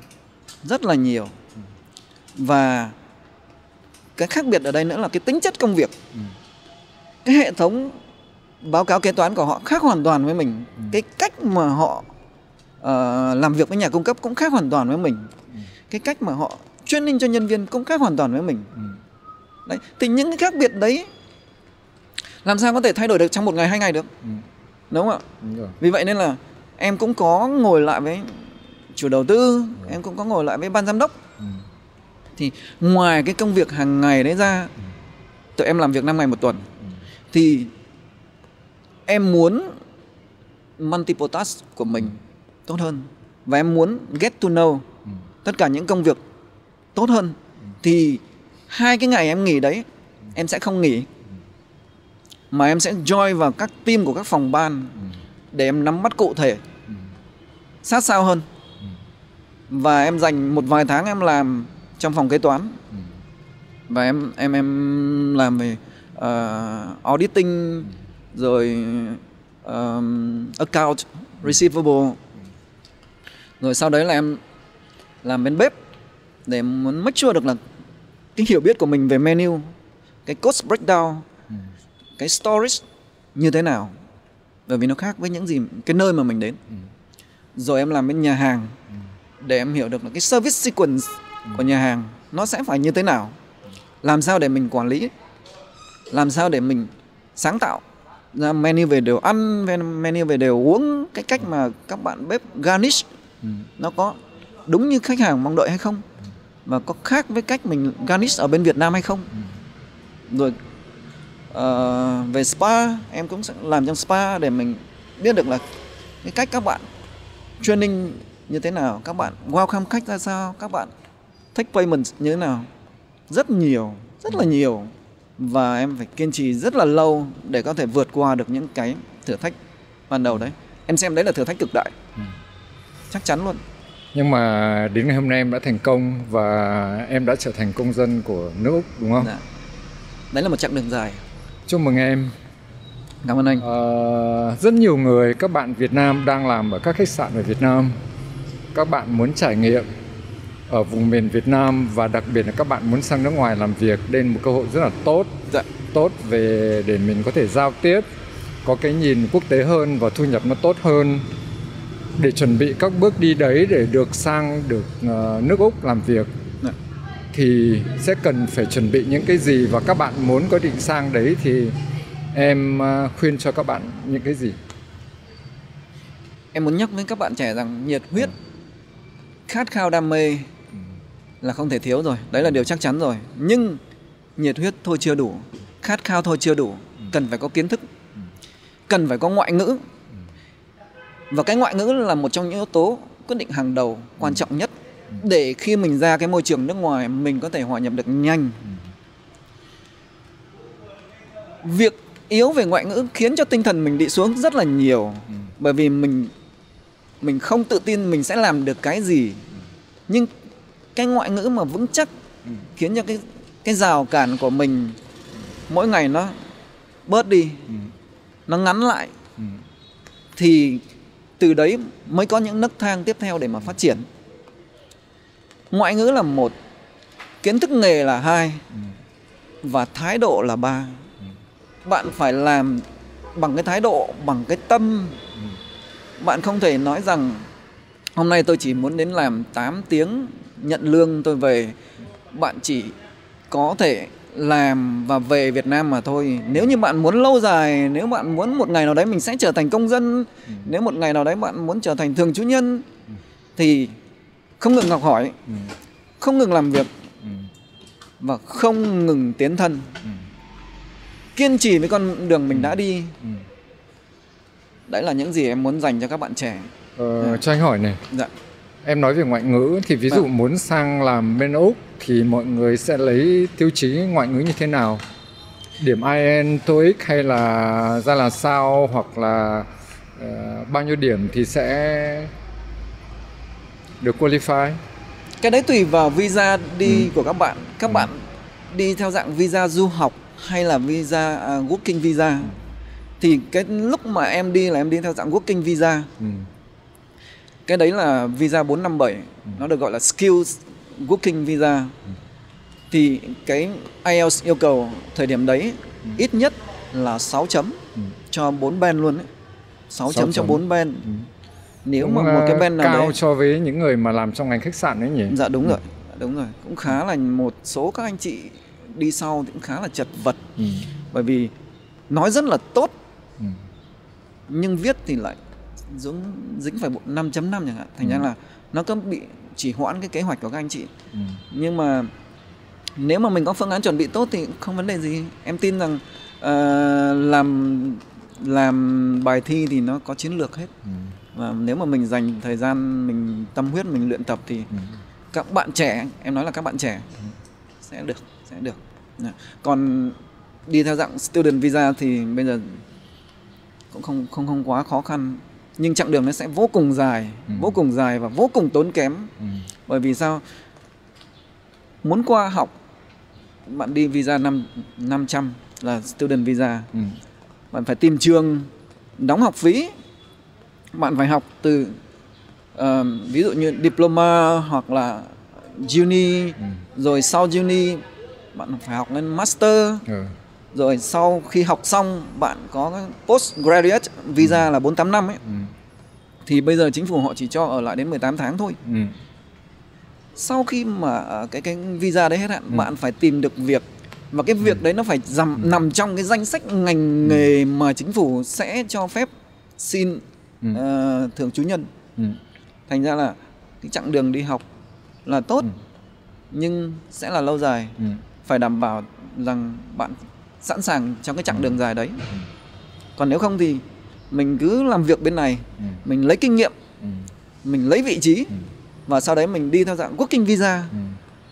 Rất là nhiều. Và cái khác biệt ở đây nữa là cái tính chất công việc. Cái hệ thống báo cáo kế toán của họ khác hoàn toàn với mình. Cái cách mà họ làm việc với nhà cung cấp cũng khác hoàn toàn với mình. Cái cách mà họ training cho nhân viên cũng khác hoàn toàn với mình. Đấy. Thì những cái khác biệt đấy làm sao có thể thay đổi được trong 1 ngày 2 ngày được. Đúng không ạ? Vì vậy nên là em cũng có ngồi lại với chủ đầu tư, em cũng có ngồi lại với ban giám đốc. Thì ngoài cái công việc hàng ngày đấy ra, tụi em làm việc 5 ngày 1 tuần, thì em muốn multiple task của mình tốt hơn. Và em muốn get to know tất cả những công việc tốt hơn. Thì 2 cái ngày em nghỉ đấy, em sẽ không nghỉ, mà em sẽ join vào các team của các phòng ban để em nắm bắt cụ thể, sát sao hơn. Và em dành một vài tháng em làm trong phòng kế toán. Và em làm về auditing, rồi account receivable. Rồi sau đấy là em làm bên bếp để muốn make sure được là cái hiểu biết của mình về menu, cái cost breakdown, cái storage như thế nào, bởi vì nó khác với những gì cái nơi mà mình đến. Rồi em làm bên nhà hàng để em hiểu được là cái service sequence của nhà hàng nó sẽ phải như thế nào, làm sao để mình quản lý, làm sao để mình sáng tạo ra menu về đồ ăn, menu về đồ uống, cái cách mà các bạn bếp garnish nó có đúng như khách hàng mong đợi hay không, và có khác với cách mình garnish ở bên Việt Nam hay không. Rồi về spa, em cũng sẽ làm trong spa để mình biết được là cái cách các bạn training như thế nào, các bạn welcome khách ra sao, các bạn take payment như thế nào. Rất là nhiều. Và em phải kiên trì rất là lâu để có thể vượt qua được những cái thử thách ban đầu đấy. Em xem đấy là thử thách cực đại. Chắc chắn luôn. Nhưng mà đến ngày hôm nay em đã thành công và em đã trở thành công dân của nước Úc, đúng không? Dạ. Đấy là một chặng đường dài. Chúc mừng em. Cảm ơn anh. Rất nhiều người, các bạn Việt Nam đang làm ở các khách sạn ở Việt Nam. Các bạn muốn trải nghiệm ở vùng miền Việt Nam, và đặc biệt là các bạn muốn sang nước ngoài làm việc. Đây là một cơ hội rất là tốt. Dạ. Tốt về để mình có thể giao tiếp, có cái nhìn quốc tế hơn và thu nhập nó tốt hơn, để chuẩn bị các bước đi đấy để được sang nước Úc làm việc. Dạ. Thì sẽ cần phải chuẩn bị những cái gì, và các bạn muốn có định sang đấy thì em khuyên cho các bạn những cái gì? Em muốn nhắc với các bạn trẻ rằng nhiệt huyết, khát khao, đam mê là không thể thiếu rồi. Đấy là điều chắc chắn rồi. Nhưng nhiệt huyết thôi chưa đủ, khát khao thôi chưa đủ. Cần phải có kiến thức, cần phải có ngoại ngữ. Và cái ngoại ngữ là một trong những yếu tố quyết định hàng đầu, quan trọng nhất, để khi mình ra cái môi trường nước ngoài mình có thể hòa nhập được nhanh. Việc yếu về ngoại ngữ khiến cho tinh thần mình đi xuống rất là nhiều. Bởi vì mình không tự tin mình sẽ làm được cái gì. Nhưng cái ngoại ngữ mà vững chắc khiến cho cái rào cản của mình mỗi ngày nó bớt đi, nó ngắn lại. Thì từ đấy mới có những nấc thang tiếp theo để mà phát triển. Ngoại ngữ là 1, kiến thức nghề là 2, và thái độ là 3. Bạn phải làm bằng cái thái độ, bằng cái tâm. Bạn không thể nói rằng hôm nay tôi chỉ muốn đến làm 8 tiếng, nhận lương tôi về. Bạn chỉ có thể làm và về Việt Nam mà thôi. Nếu như bạn muốn lâu dài, nếu bạn muốn một ngày nào đấy mình sẽ trở thành công dân, nếu một ngày nào đấy bạn muốn trở thành thường trú nhân, thì không ngừng học hỏi, không ngừng làm việc, và không ngừng tiến thân. Kiên trì với con đường mình đã đi. Đấy là những gì em muốn dành cho các bạn trẻ. Cho anh hỏi này. Dạ. Em nói về ngoại ngữ thì ví dụ muốn sang làm bên Úc thì mọi người sẽ lấy tiêu chí ngoại ngữ như thế nào? Điểm IELTS, TOEIC hay là ra là sao, hoặc là bao nhiêu điểm thì sẽ được qualify? Cái đấy tùy vào visa đi của các bạn. Các bạn đi theo dạng visa du học hay là visa working visa. Thì cái lúc mà em đi là em đi theo dạng working visa. Cái đấy là visa 457, nó được gọi là skills working visa. thì cái IELTS yêu cầu thời điểm đấy ít nhất là 6 chấm cho 4 band luôn đấy. 6 chấm cho 4 band. Nếu cũng mà một cái band nào cao đấy so với những người mà làm trong ngành khách sạn đấy nhỉ? Dạ đúng rồi, đúng rồi. Cũng khá là một số các anh chị đi sau thì cũng khá là chật vật. Bởi vì nói rất là tốt, nhưng viết thì lại dính phải bộ 5.5 chẳng hạn. Thành ra là nó cứ bị chỉ hoãn cái kế hoạch của các anh chị. Nhưng mà nếu mà mình có phương án chuẩn bị tốt thì không vấn đề gì. Em tin rằng làm bài thi thì nó có chiến lược hết. Và nếu mà mình dành thời gian, mình tâm huyết, mình luyện tập thì các bạn trẻ, em nói là các bạn trẻ sẽ được. Còn đi theo dạng student visa thì bây giờ cũng không quá khó khăn, nhưng chặng đường nó sẽ vô cùng dài và vô cùng tốn kém. Bởi vì sao? Muốn qua học, bạn đi visa 500 là student visa. Bạn phải tìm trường đóng học phí. Bạn phải học từ ví dụ như diploma hoặc là uni, rồi sau uni bạn phải học lên master. Rồi sau khi học xong bạn có postgraduate visa là 48 năm ấy. Thì bây giờ chính phủ họ chỉ cho ở lại đến 18 tháng thôi. Sau khi mà cái visa đấy hết hạn, bạn phải tìm được việc. Và cái việc đấy nó phải nằm trong cái danh sách ngành nghề mà chính phủ sẽ cho phép xin thường trú nhân. Thành ra là cái chặng đường đi học là tốt, nhưng sẽ là lâu dài. Phải đảm bảo rằng bạn sẵn sàng trong cái chặng đường dài đấy. Còn nếu không thì mình cứ làm việc bên này, mình lấy kinh nghiệm, mình lấy vị trí, và sau đấy mình đi theo dạng working visa.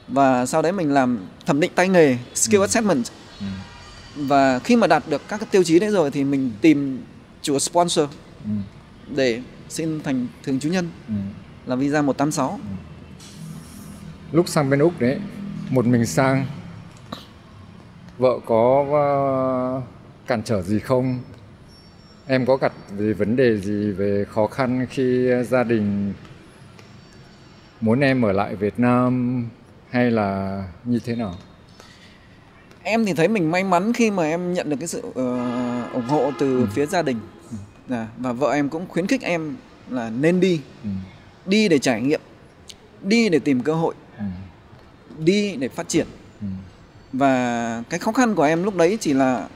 Và sau đấy mình làm thẩm định tay nghề, skill assessment. Và khi mà đạt được các cái tiêu chí đấy rồi thì mình tìm chủ sponsor để xin thành thường trú nhân là visa 186. Lúc sang bên Úc đấy, một mình sang, vợ có cản trở gì không? Em có gặp gì vấn đề gì về khó khăn khi gia đình muốn em ở lại Việt Nam hay là như thế nào? Em thì thấy mình may mắn khi mà em nhận được cái sự ủng hộ từ phía gia đình. Và vợ em cũng khuyến khích em là nên đi. Đi để trải nghiệm, đi để tìm cơ hội, đi để phát triển. Và cái khó khăn của em lúc đấy chỉ là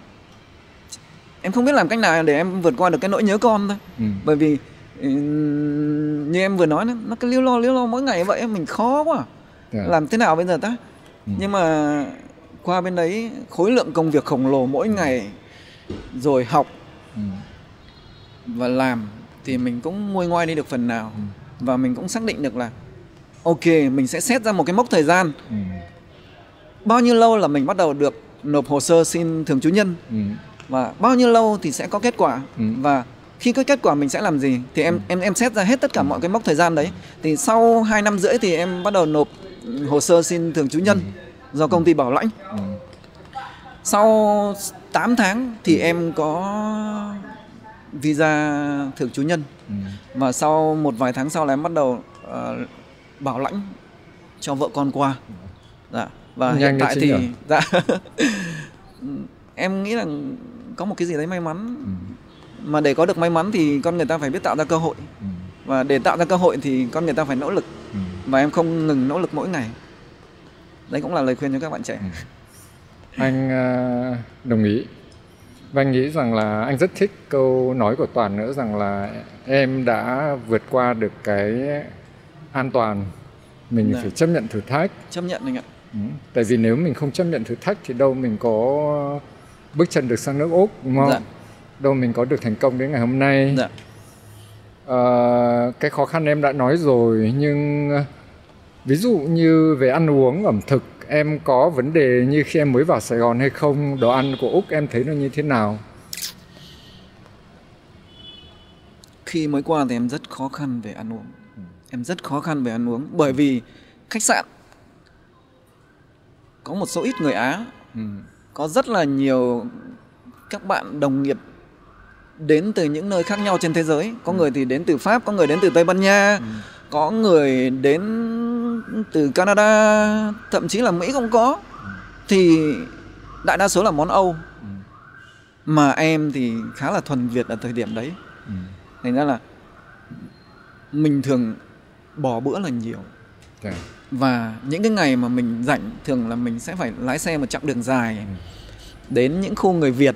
em không biết làm cách nào để em vượt qua được cái nỗi nhớ con thôi. Bởi vì như em vừa nói, nó cứ liêu lo mỗi ngày vậy, mình khó quá. Làm thế nào bây giờ ta? Nhưng mà qua bên đấy khối lượng công việc khổng lồ mỗi ngày, rồi học và làm, thì mình cũng nguôi ngoai đi được phần nào. Và mình cũng xác định được là ok, mình sẽ set ra một cái mốc thời gian bao nhiêu lâu là mình bắt đầu được nộp hồ sơ xin thường trú nhân, và bao nhiêu lâu thì sẽ có kết quả. Và khi có kết quả mình sẽ làm gì thì em set ra hết tất cả mọi cái mốc thời gian đấy. Thì sau 2 năm rưỡi thì em bắt đầu nộp hồ sơ xin thường trú nhân do công ty bảo lãnh. Sau 8 tháng thì em có visa thường trú nhân. Và sau một vài tháng sau là em bắt đầu bảo lãnh cho vợ con qua. Và hiện tại thì em nghĩ là có một cái gì đấy may mắn. Mà để có được may mắn thì con người ta phải biết tạo ra cơ hội. Và để tạo ra cơ hội thì con người ta phải nỗ lực. Và em không ngừng nỗ lực mỗi ngày. Đấy cũng là lời khuyên cho các bạn trẻ. Anh đồng ý. Và anh nghĩ rằng là anh rất thích câu nói của Toàn nữa, rằng là em đã vượt qua được cái an toàn. Mình phải chấp nhận thử thách. Chấp nhận anh ạ. Tại vì nếu mình không chấp nhận thử thách thì đâu mình có bước chân được sang nước Úc, đúng không? Đâu mình có được thành công đến ngày hôm nay. Cái khó khăn em đã nói rồi, nhưng ví dụ như về ăn uống, ẩm thực, em có vấn đề như khi em mới vào Sài Gòn hay không? Đồ ăn của Úc em thấy nó như thế nào? Khi mới qua thì em rất khó khăn về ăn uống. Em rất khó khăn về ăn uống. Bởi vì khách sạn có một số ít người Á, có rất là nhiều các bạn đồng nghiệp đến từ những nơi khác nhau trên thế giới. Có người thì đến từ Pháp, có người đến từ Tây Ban Nha, có người đến từ Canada, thậm chí là Mỹ cũng có. thì đại đa số là món Âu. Mà em thì khá là thuần Việt ở thời điểm đấy. Thành ra là mình thường bỏ bữa là nhiều. Và những cái ngày mà mình rảnh thường là mình sẽ phải lái xe một chặng đường dài đến những khu người Việt,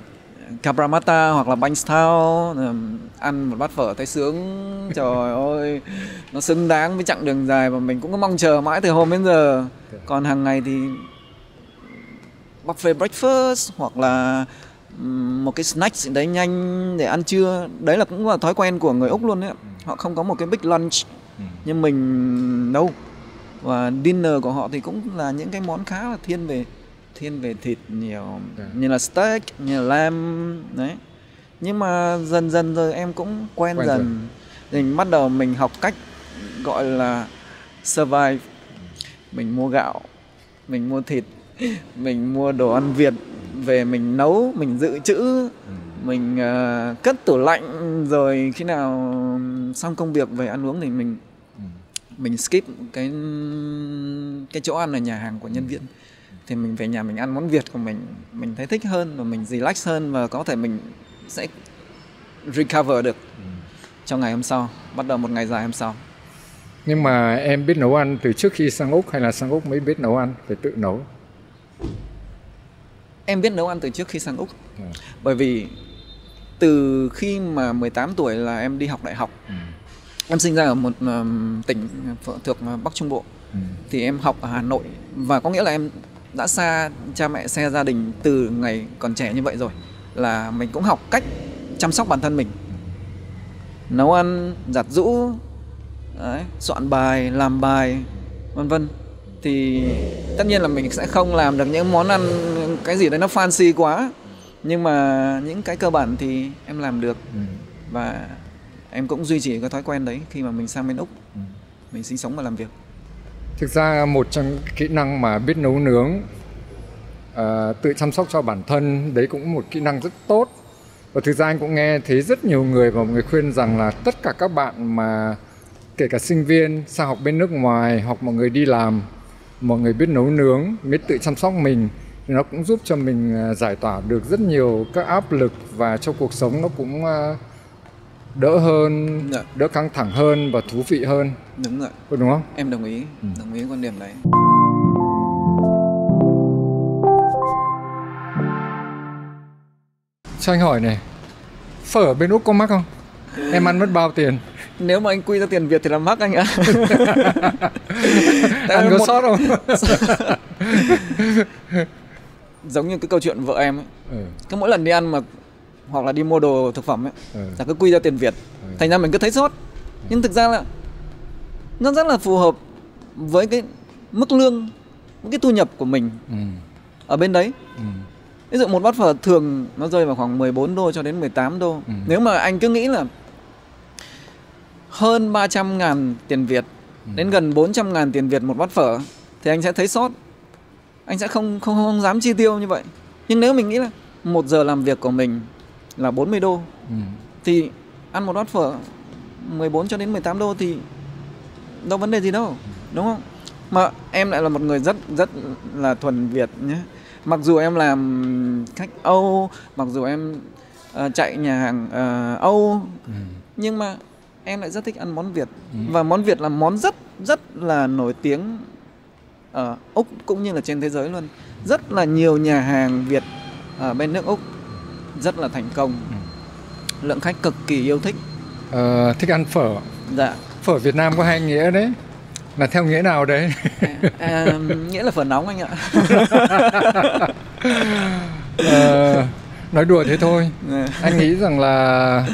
Cabramatta hoặc là Bankstown, ăn một bát phở thấy sướng. Trời ơi, nó xứng đáng với chặng đường dài mà mình cũng có mong chờ mãi từ hôm đến giờ. Còn hàng ngày thì buffet breakfast hoặc là một cái snack gì đấy nhanh để ăn trưa. Đấy là cũng là thói quen của người Úc luôn đấy. Họ không có một cái big lunch như mình đâu. Và dinner của họ thì cũng là những cái món khá là thiên về thịt nhiều, như là steak, như là lamb đấy. Nhưng mà dần dần rồi em cũng quen dần. Thì bắt đầu mình học cách gọi là survive. Mình mua gạo, mình mua thịt, mình mua đồ ăn Việt về mình nấu, mình dự trữ, mình cất tủ lạnh, rồi khi nào xong công việc về ăn uống thì mình skip cái chỗ ăn ở nhà hàng của nhân viên. Thì mình về nhà mình ăn món Việt của mình thấy thích hơn và mình relax hơn, và có thể mình sẽ recover được trong ngày hôm sau, bắt đầu một ngày dài hôm sau. Nhưng mà em biết nấu ăn từ trước khi sang Úc hay là sang Úc mới biết nấu ăn, phải tự nấu? Em biết nấu ăn từ trước khi sang Úc. Bởi vì từ khi mà 18 tuổi là em đi học đại học. Em sinh ra ở một tỉnh thuộc Bắc Trung Bộ. Thì em học ở Hà Nội. Và có nghĩa là em đã xa cha mẹ, xa gia đình từ ngày còn trẻ như vậy rồi. Là mình cũng học cách chăm sóc bản thân mình. Nấu ăn, giặt giũ, đấy, soạn bài, làm bài, vân vân. Thì tất nhiên là mình sẽ không làm được những món ăn cái gì đấy nó fancy quá. Nhưng mà những cái cơ bản thì em làm được. Và em cũng duy trì cái thói quen đấy khi mà mình sang bên Úc. Mình sinh sống và làm việc. Thực ra một trong kỹ năng mà biết nấu nướng, tự chăm sóc cho bản thân, đấy cũng một kỹ năng rất tốt. Và thực ra anh cũng nghe thấy rất nhiều người và mọi người khuyên rằng là tất cả các bạn mà kể cả sinh viên sang học bên nước ngoài hoặc mọi người đi làm, mọi người biết nấu nướng, biết tự chăm sóc mình, thì nó cũng giúp cho mình giải tỏa được rất nhiều các áp lực, và cho cuộc sống nó cũng đỡ hơn, đỡ căng thẳng hơn và thú vị hơn. Đúng rồi. Đúng không? Em đồng ý quan điểm đấy. Cho anh hỏi này, phở ở bên Úc có mắc không? Em ăn mất bao tiền? Nếu mà anh quy ra tiền Việt thì là mắc anh ạ. Ăn có sót không? Giống như cái câu chuyện vợ em ấy. Cứ mỗi lần đi ăn mà hoặc là đi mua đồ thực phẩm ấy, là cứ quy ra tiền Việt. Thành ra mình cứ thấy sót. Nhưng thực ra là nó rất là phù hợp với cái mức lương, với cái thu nhập của mình ở bên đấy. Ví dụ một bát phở thường nó rơi vào khoảng 14 đô cho đến 18 đô. Nếu mà anh cứ nghĩ là hơn 300.000 tiền Việt đến gần 400.000 tiền Việt một bát phở thì anh sẽ thấy sót. Anh sẽ không dám chi tiêu như vậy. Nhưng nếu mình nghĩ là 1 giờ làm việc của mình là 40 đô thì ăn một bát phở 14 cho đến 18 đô thì đâu vấn đề gì đâu, đúng không? Mà em lại là một người rất là thuần Việt nhé. Mặc dù em làm khách Âu, mặc dù em chạy nhà hàng Âu, nhưng mà em lại rất thích ăn món Việt. Và món Việt là món rất là nổi tiếng ở Úc cũng như là trên thế giới luôn. Rất là nhiều nhà hàng Việt ở bên nước Úc rất là thành công. Lượng khách cực kỳ yêu thích. Thích ăn phở. Dạ. Phở Việt Nam có hai nghĩa đấy. Là theo nghĩa nào đấy? Nghĩa là phở nóng anh ạ. Nói đùa thế thôi. Anh nghĩ rằng là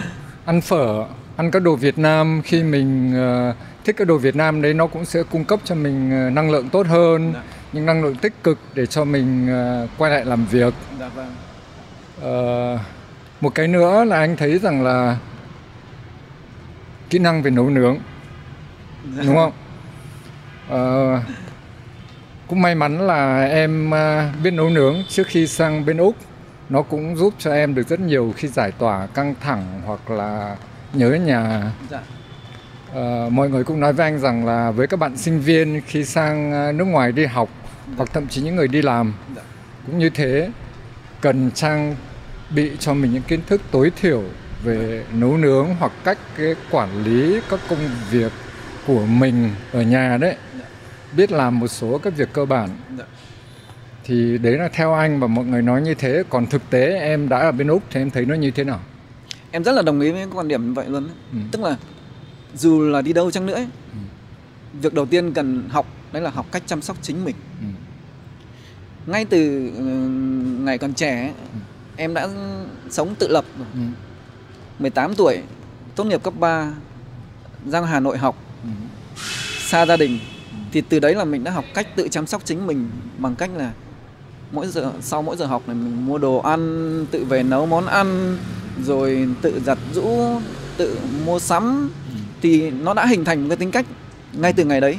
ăn phở, ăn các đồ Việt Nam, khi mình thích các đồ Việt Nam đấy, nó cũng sẽ cung cấp cho mình năng lượng tốt hơn, những năng lượng tích cực để cho mình quay lại làm việc. Dạ vâng. Một cái nữa là anh thấy rằng là kỹ năng về nấu nướng, đúng không? Cũng may mắn là em biết nấu nướng trước khi sang bên Úc. Nó cũng giúp cho em được rất nhiều khi giải tỏa căng thẳng hoặc là nhớ nhà. Dạ. Mọi người cũng nói với anh rằng là với các bạn sinh viên khi sang nước ngoài đi học hoặc thậm chí những người đi làm, cũng như thế, cần trang bị cho mình những kiến thức tối thiểu về nấu nướng hoặc cách cái quản lý các công việc của mình ở nhà đấy, biết làm một số các việc cơ bản. Thì đấy là theo anh và mọi người nói như thế. Còn thực tế em đã ở bên Úc thì em thấy nó như thế nào? Em rất là đồng ý với cái quan điểm như vậy luôn ấy. Tức là dù là đi đâu chăng nữa ấy, việc đầu tiên cần học đấy là học cách chăm sóc chính mình. Ngay từ ngày còn trẻ ấy, em đã sống tự lập rồi. 18 tuổi tốt nghiệp cấp 3 ra Hà Nội học, xa gia đình. Thì từ đấy là mình đã học cách tự chăm sóc chính mình bằng cách là sau mỗi giờ học này mình mua đồ ăn, tự về nấu món ăn, rồi tự giặt giũ, tự mua sắm. Thì nó đã hình thành một cái tính cách ngay từ ngày đấy.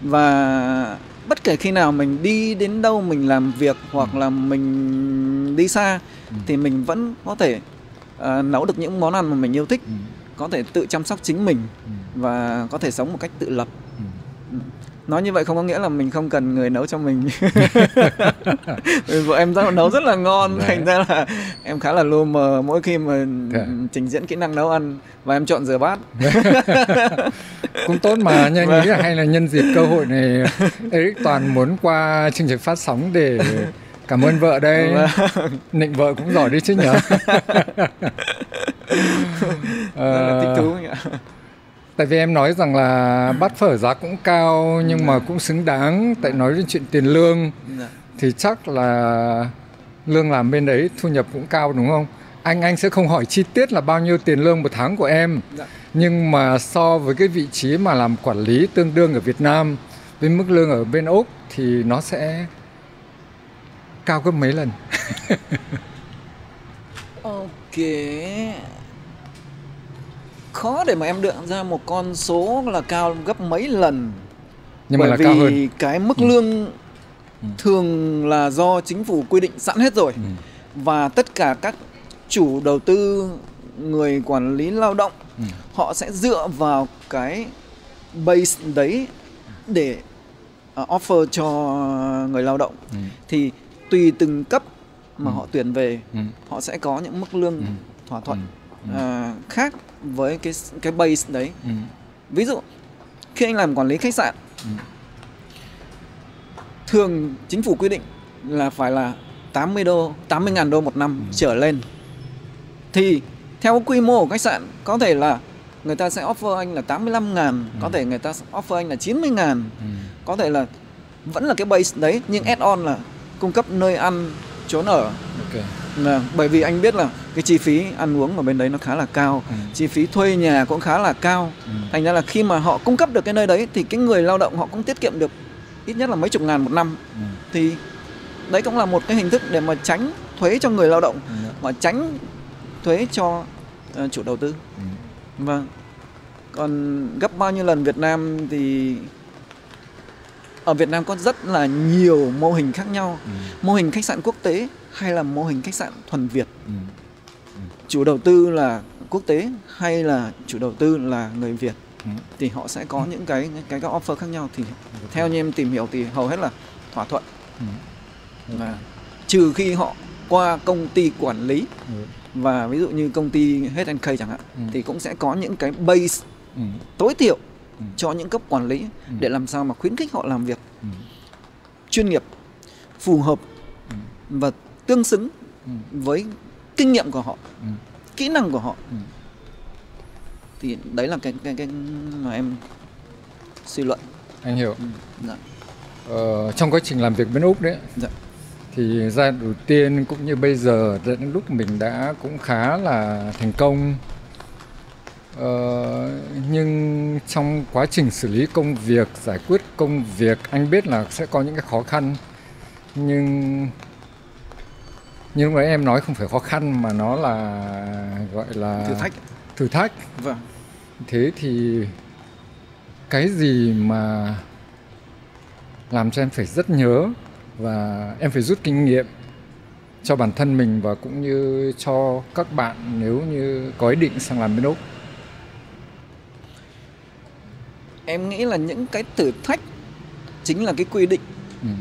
Và bất kể khi nào mình đi đến đâu, mình làm việc hoặc là mình đi xa, thì mình vẫn có thể nấu được những món ăn mà mình yêu thích, có thể tự chăm sóc chính mình và có thể sống một cách tự lập. Nói như vậy không có nghĩa là mình không cần người nấu cho mình. Vợ em nấu rất là ngon, thành ra là em khá là lu mờ mỗi khi mà trình diễn kỹ năng nấu ăn, và em chọn rửa bát. Cũng tốt mà, nhưng nghĩ là hay là nhân dịp cơ hội này Eric Toàn muốn qua chương trình phát sóng để cảm ơn vợ đây. Nịnh vợ cũng giỏi đi chứ nhỉ. Rất là thích thú nhỉ. Tại vì em nói rằng là bát phở giá cũng cao nhưng mà cũng xứng đáng. Tại nói đến chuyện tiền lương thì chắc là lương làm bên đấy thu nhập cũng cao đúng không? Anh sẽ không hỏi chi tiết là bao nhiêu tiền lương một tháng của em. Nhưng mà so với cái vị trí mà làm quản lý tương đương ở Việt Nam với mức lương ở bên Úc thì nó sẽ cao gấp mấy lần. Ok. Khó để mà em lượng ra một con số là cao gấp mấy lần. Nhưng mà là cao hơn. Bởi vì cái mức lương thường là do chính phủ quy định sẵn hết rồi. Và tất cả các chủ đầu tư, người quản lý lao động, họ sẽ dựa vào cái base đấy để offer cho người lao động. Thì tùy từng cấp mà họ tuyển về, họ sẽ có những mức lương thỏa thuận khác với cái base đấy. Ví dụ khi anh làm quản lý khách sạn, thường chính phủ quy định là phải là 80.000 đô một năm trở lên. Thì theo quy mô của khách sạn, có thể là người ta sẽ offer anh là 85.000, có thể người ta offer anh là 90.000, có thể là vẫn là cái base đấy, nhưng add-on là cung cấp nơi ăn, chốn ở. Bởi vì anh biết là cái chi phí ăn uống ở bên đấy nó khá là cao, chi phí thuê nhà cũng khá là cao. Thành ra là khi mà họ cung cấp được cái nơi đấy thì cái người lao động họ cũng tiết kiệm được ít nhất là mấy chục ngàn một năm. Thì đấy cũng là một cái hình thức để mà tránh thuế cho người lao động, mà tránh thuế cho chủ đầu tư. Vâng. Còn gấp bao nhiêu lần Việt Nam thì ở Việt Nam có rất là nhiều mô hình khác nhau. Mô hình khách sạn quốc tế hay là mô hình khách sạn thuần Việt. Chủ đầu tư là quốc tế hay là chủ đầu tư là người Việt, thì họ sẽ có những cái offer khác nhau. Thì theo như em tìm hiểu thì hầu hết là thỏa thuận. Trừ khi họ qua công ty quản lý, và ví dụ như công ty H&K chẳng hạn, thì cũng sẽ có những cái base tối thiểu cho những cấp quản lý để làm sao mà khuyến khích họ làm việc chuyên nghiệp, phù hợp và tương xứng với kinh nghiệm của họ, kỹ năng của họ. Thì đấy là cái mà em suy luận. Anh hiểu. Trong quá trình làm việc bên Úc đấy, thì giai đoạn đầu tiên cũng như bây giờ đến lúc mình đã cũng khá là thành công. Nhưng trong quá trình xử lý công việc, giải quyết công việc, anh biết là sẽ có những cái khó khăn. Nhưng lúc đấy em nói không phải khó khăn mà nó là gọi là thử thách. Vâng. Thế thì cái gì mà làm cho em phải rất nhớ và em phải rút kinh nghiệm cho bản thân mình và cũng như cho các bạn nếu như có ý định sang làm bên Úc? Em nghĩ là những cái thử thách chính là cái quy định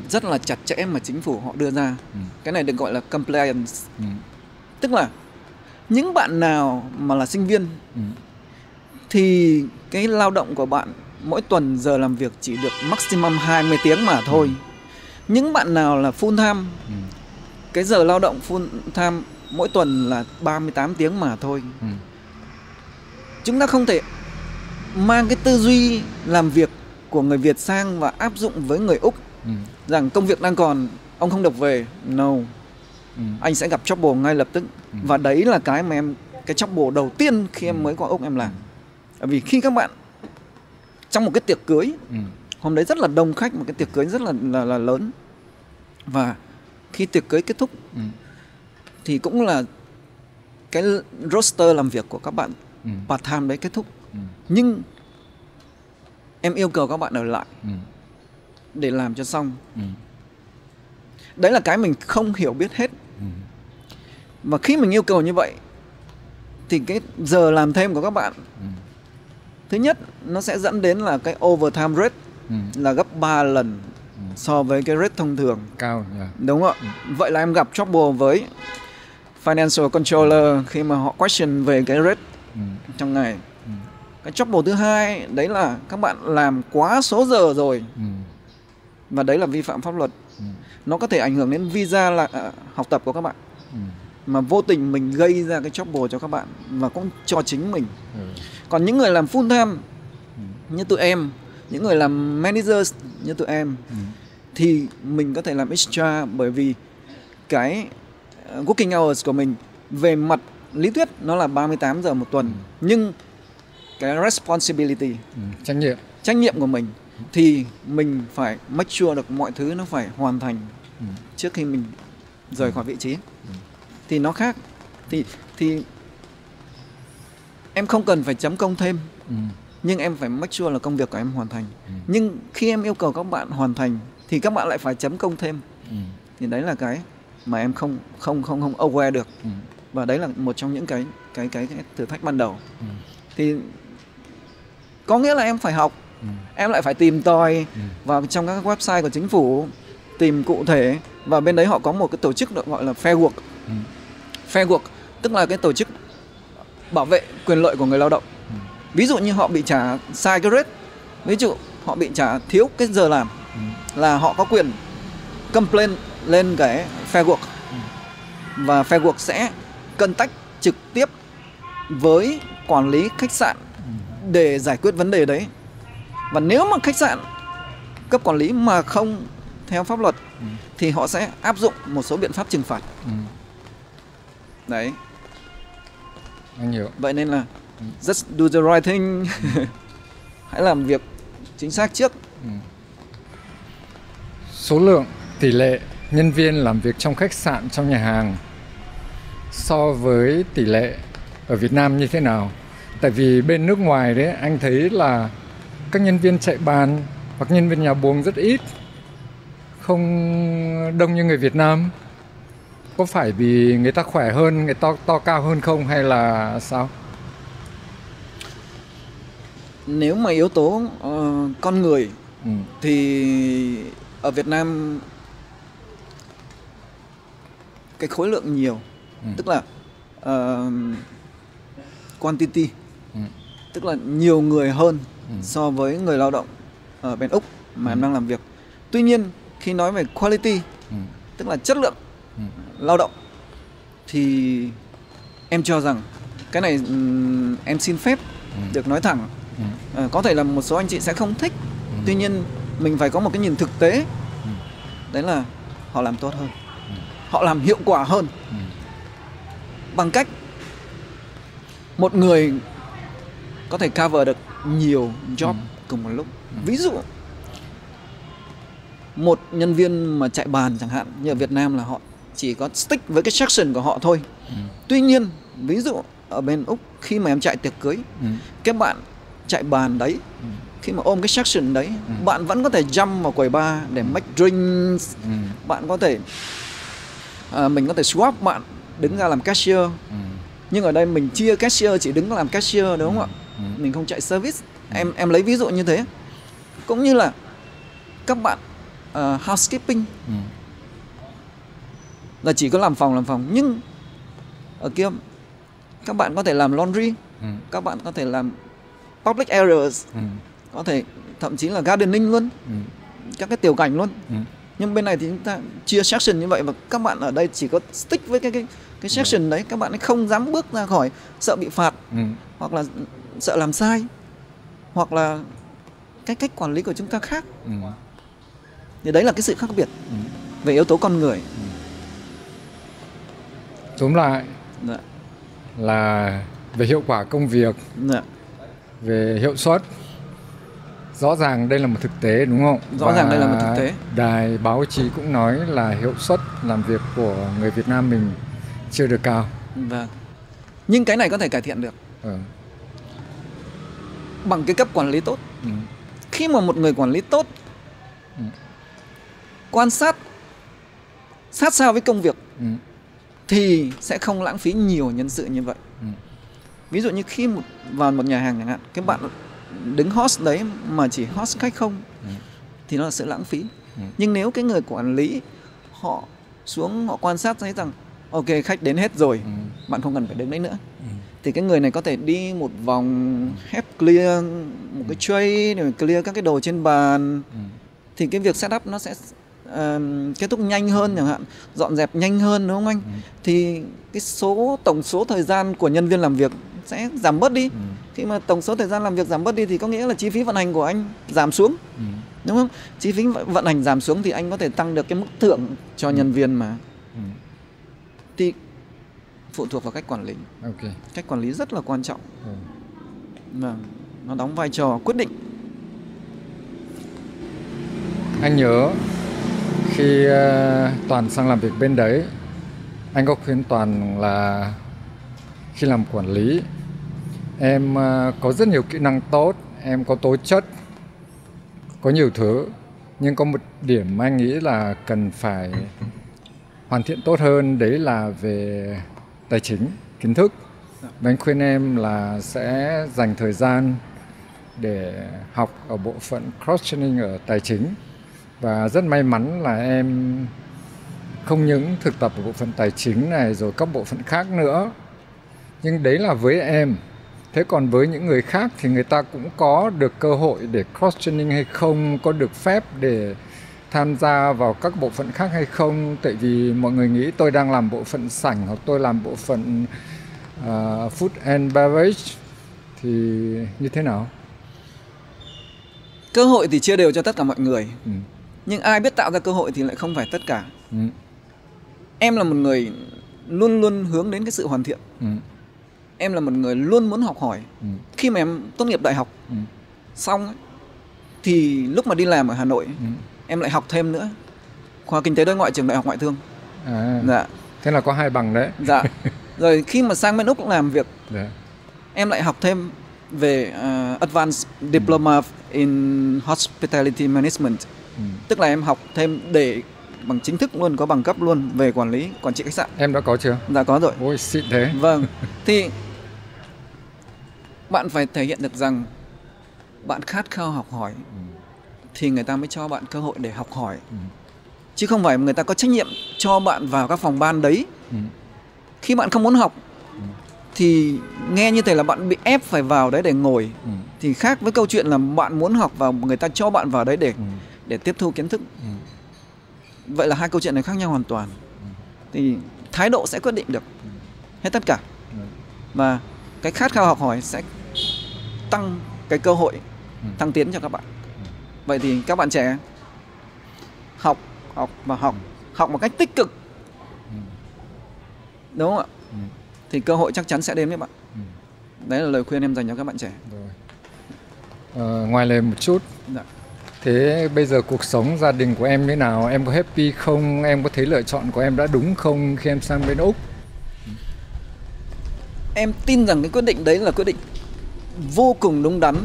rất là chặt chẽ mà chính phủ họ đưa ra. Cái này được gọi là compliance. Tức là những bạn nào mà là sinh viên thì cái lao động của bạn mỗi tuần giờ làm việc chỉ được maximum 20 tiếng mà thôi. Những bạn nào là full time, cái giờ lao động full time mỗi tuần là 38 tiếng mà thôi. Chúng ta không thể mang cái tư duy làm việc của người Việt sang và áp dụng với người Úc. Rằng công việc đang còn, ông không được về. No. Anh sẽ gặp trouble ngay lập tức. Và đấy là cái mà cái trouble đầu tiên khi em mới qua Úc em làm. Bởi vì khi các bạn trong một cái tiệc cưới, hôm đấy rất là đông khách, một cái tiệc cưới rất là lớn, và khi tiệc cưới kết thúc thì cũng là cái roster làm việc của các bạn part time đấy kết thúc. Nhưng em yêu cầu các bạn ở lại để làm cho xong. Đấy là cái mình không hiểu biết hết. Và khi mình yêu cầu như vậy thì cái giờ làm thêm của các bạn, thứ nhất nó sẽ dẫn đến là cái overtime rate là gấp 3 lần so với cái rate thông thường. Cao nhỉ? Đúng không ạ? Vậy là em gặp trouble với financial controller khi mà họ question về cái rate trong ngày. Cái trouble thứ hai đấy là các bạn làm quá số giờ rồi, và đấy là vi phạm pháp luật. Nó có thể ảnh hưởng đến visa là học tập của các bạn, mà vô tình mình gây ra cái trouble cho các bạn và cũng cho chính mình. Còn những người làm full time như tụi em, những người làm managers như tụi em, thì mình có thể làm extra, bởi vì cái working hours của mình về mặt lý thuyết nó là 38 giờ một tuần. Nhưng cái responsibility, trách nhiệm của mình thì mình phải make sure được mọi thứ nó phải hoàn thành trước khi mình rời khỏi vị trí. Thì nó khác. Thì em không cần phải chấm công thêm, nhưng em phải make sure là công việc của em hoàn thành. Nhưng khi em yêu cầu các bạn hoàn thành thì các bạn lại phải chấm công thêm. Thì đấy là cái mà em không aware được. Và đấy là một trong những cái thử thách ban đầu. Thì có nghĩa là em phải học, em lại phải tìm tòi vào trong các website của chính phủ, tìm cụ thể. Và bên đấy họ có một cái tổ chức được gọi là Fair Work. Fair Work tức là cái tổ chức bảo vệ quyền lợi của người lao động. Ví dụ như họ bị trả sai cái rate, ví dụ họ bị trả thiếu cái giờ làm, là họ có quyền complain lên cái Fair Work. Và Fair Work sẽ contact trực tiếp với quản lý khách sạn để giải quyết vấn đề đấy. Và nếu mà khách sạn cấp quản lý mà không theo pháp luật thì họ sẽ áp dụng một số biện pháp trừng phạt. Đấy. Anh hiểu. Vậy nên là just do the right thing. Hãy làm việc chính xác trước. Số lượng, tỷ lệ nhân viên làm việc trong khách sạn, trong nhà hàng so với tỷ lệ ở Việt Nam như thế nào? Tại vì bên nước ngoài đấy anh thấy là các nhân viên chạy bàn hoặc nhân viên nhà buồng rất ít, không đông như người Việt Nam. Có phải vì người ta khỏe hơn, người ta to cao hơn không, hay là sao? Nếu mà yếu tố con người thì ở Việt Nam cái khối lượng nhiều, tức là quantity, tức là nhiều người hơn so với người lao động ở bên Úc mà em đang làm việc. Tuy nhiên khi nói về quality, tức là chất lượng lao động, thì em cho rằng cái này em xin phép được nói thẳng. Có thể là một số anh chị sẽ không thích, tuy nhiên mình phải có một cái nhìn thực tế. Đấy là họ làm tốt hơn, họ làm hiệu quả hơn, bằng cách một người có thể cover được nhiều job cùng một lúc. Ví dụ một nhân viên mà chạy bàn chẳng hạn, như ở Việt Nam là họ chỉ có stick với cái section của họ thôi. Tuy nhiên ví dụ ở bên Úc, khi mà em chạy tiệc cưới, các bạn chạy bàn đấy, khi mà ôm cái section đấy, bạn vẫn có thể jump vào quầy bar để make drinks. Bạn có thể mình có thể swap, bạn đứng ra làm cashier. Nhưng ở đây mình chia cashier chỉ đứng làm cashier, đúng không ạ? Mình không chạy service. Em lấy ví dụ như thế. Cũng như là các bạn housekeeping, là chỉ có làm phòng. Nhưng ở kia các bạn có thể làm laundry, các bạn có thể làm public areas, có thể thậm chí là gardening luôn, các cái tiểu cảnh luôn. Nhưng bên này thì chúng ta chia section như vậy, và các bạn ở đây chỉ có stick với cái section đấy. Các bạn ấy không dám bước ra khỏi, sợ bị phạt, hoặc là sợ làm sai, hoặc là cái cách quản lý của chúng ta khác. Thì đấy là cái sự khác biệt về yếu tố con người. Tóm lại là về hiệu quả công việc, về hiệu suất, rõ ràng đây là một thực tế, đúng không? Rõ ràng đây là một thực tế. Đài báo chí cũng nói là hiệu suất làm việc của người Việt Nam mình chưa được cao. Vâng. Nhưng cái này có thể cải thiện được bằng cái cấp quản lý tốt. Khi mà một người quản lý tốt quan sát sát sao với công việc thì sẽ không lãng phí nhiều nhân sự như vậy. Ví dụ như khi vào một nhà hàng chẳng hạn, cái bạn đứng host đấy mà chỉ host khách không thì nó là sự lãng phí. Nhưng nếu cái người quản lý họ xuống, họ quan sát thấy rằng ok, khách đến hết rồi, bạn không cần phải đứng đấy nữa, thì cái người này có thể đi một vòng help clear một cái tray để clear các cái đồ trên bàn, thì cái việc setup nó sẽ kết thúc nhanh hơn chẳng hạn, dọn dẹp nhanh hơn, đúng không anh? Thì cái tổng số thời gian của nhân viên làm việc sẽ giảm bớt đi. Khi mà tổng số thời gian làm việc giảm bớt đi thì có nghĩa là chi phí vận hành của anh giảm xuống, đúng không? Chi phí vận hành giảm xuống thì anh có thể tăng được cái mức thưởng cho nhân viên mà. Thì phụ thuộc vào cách quản lý. Cách quản lý rất là quan trọng. Nó đóng vai trò quyết định. Anh nhớ khi Toàn sang làm việc bên đấy, anh có khuyên Toàn là khi làm quản lý, em có rất nhiều kỹ năng tốt, em có tố chất, có nhiều thứ, nhưng có một điểm anh nghĩ là cần phải hoàn thiện tốt hơn, đấy là về tài chính, kiến thức. Và anh khuyên em là sẽ dành thời gian để học ở bộ phận cross-training ở tài chính. Và rất may mắn là em không những thực tập ở bộ phận tài chính này rồi các bộ phận khác nữa. Nhưng đấy là với em. Thế còn với những người khác thì người ta cũng có được cơ hội để cross-training hay không, có được phép để tham gia vào các bộ phận khác hay không. Tại vì mọi người nghĩ tôi đang làm bộ phận sảnh hoặc tôi làm bộ phận food and beverage. Thì như thế nào? Cơ hội thì chia đều cho tất cả mọi người. Nhưng ai biết tạo ra cơ hội thì lại không phải tất cả. Em là một người luôn luôn hướng đến cái sự hoàn thiện. Em là một người luôn muốn học hỏi. Khi mà em tốt nghiệp đại học xong ấy, thì lúc mà đi làm ở Hà Nội, em lại học thêm nữa, khoa kinh tế đối ngoại trường Đại học Ngoại thương. Dạ. Thế là có 2 bằng đấy. Dạ. Rồi khi mà sang bên Úc làm việc, em lại học thêm về Advanced Diploma in Hospitality Management. Tức là em học thêm để bằng chính thức luôn, có bằng cấp luôn về quản trị khách sạn. Em đã có chưa? Dạ có rồi. Ôi xịn thế. Vâng. Thì bạn phải thể hiện được rằng bạn khát khao học hỏi, thì người ta mới cho bạn cơ hội để học hỏi. Chứ không phải người ta có trách nhiệm cho bạn vào các phòng ban đấy. Khi bạn không muốn học thì nghe như thế là bạn bị ép phải vào đấy để ngồi. Thì khác với câu chuyện là bạn muốn học và người ta cho bạn vào đấy để tiếp thu kiến thức. Vậy là hai câu chuyện này khác nhau hoàn toàn. Thì thái độ sẽ quyết định được hết tất cả. Và cái khát khao học hỏi sẽ tăng cái cơ hội thăng tiến cho các bạn. Vậy thì các bạn trẻ học và học một cách tích cực, đúng không ạ? Thì cơ hội chắc chắn sẽ đến với bạn. Đấy là lời khuyên em dành cho các bạn trẻ. Ngoài lời một chút, thế bây giờ cuộc sống gia đình của em thế nào? Em có happy không? Em có thấy lựa chọn của em đã đúng không khi em sang bên Úc? Em tin rằng cái quyết định đấy là quyết định vô cùng đúng đắn.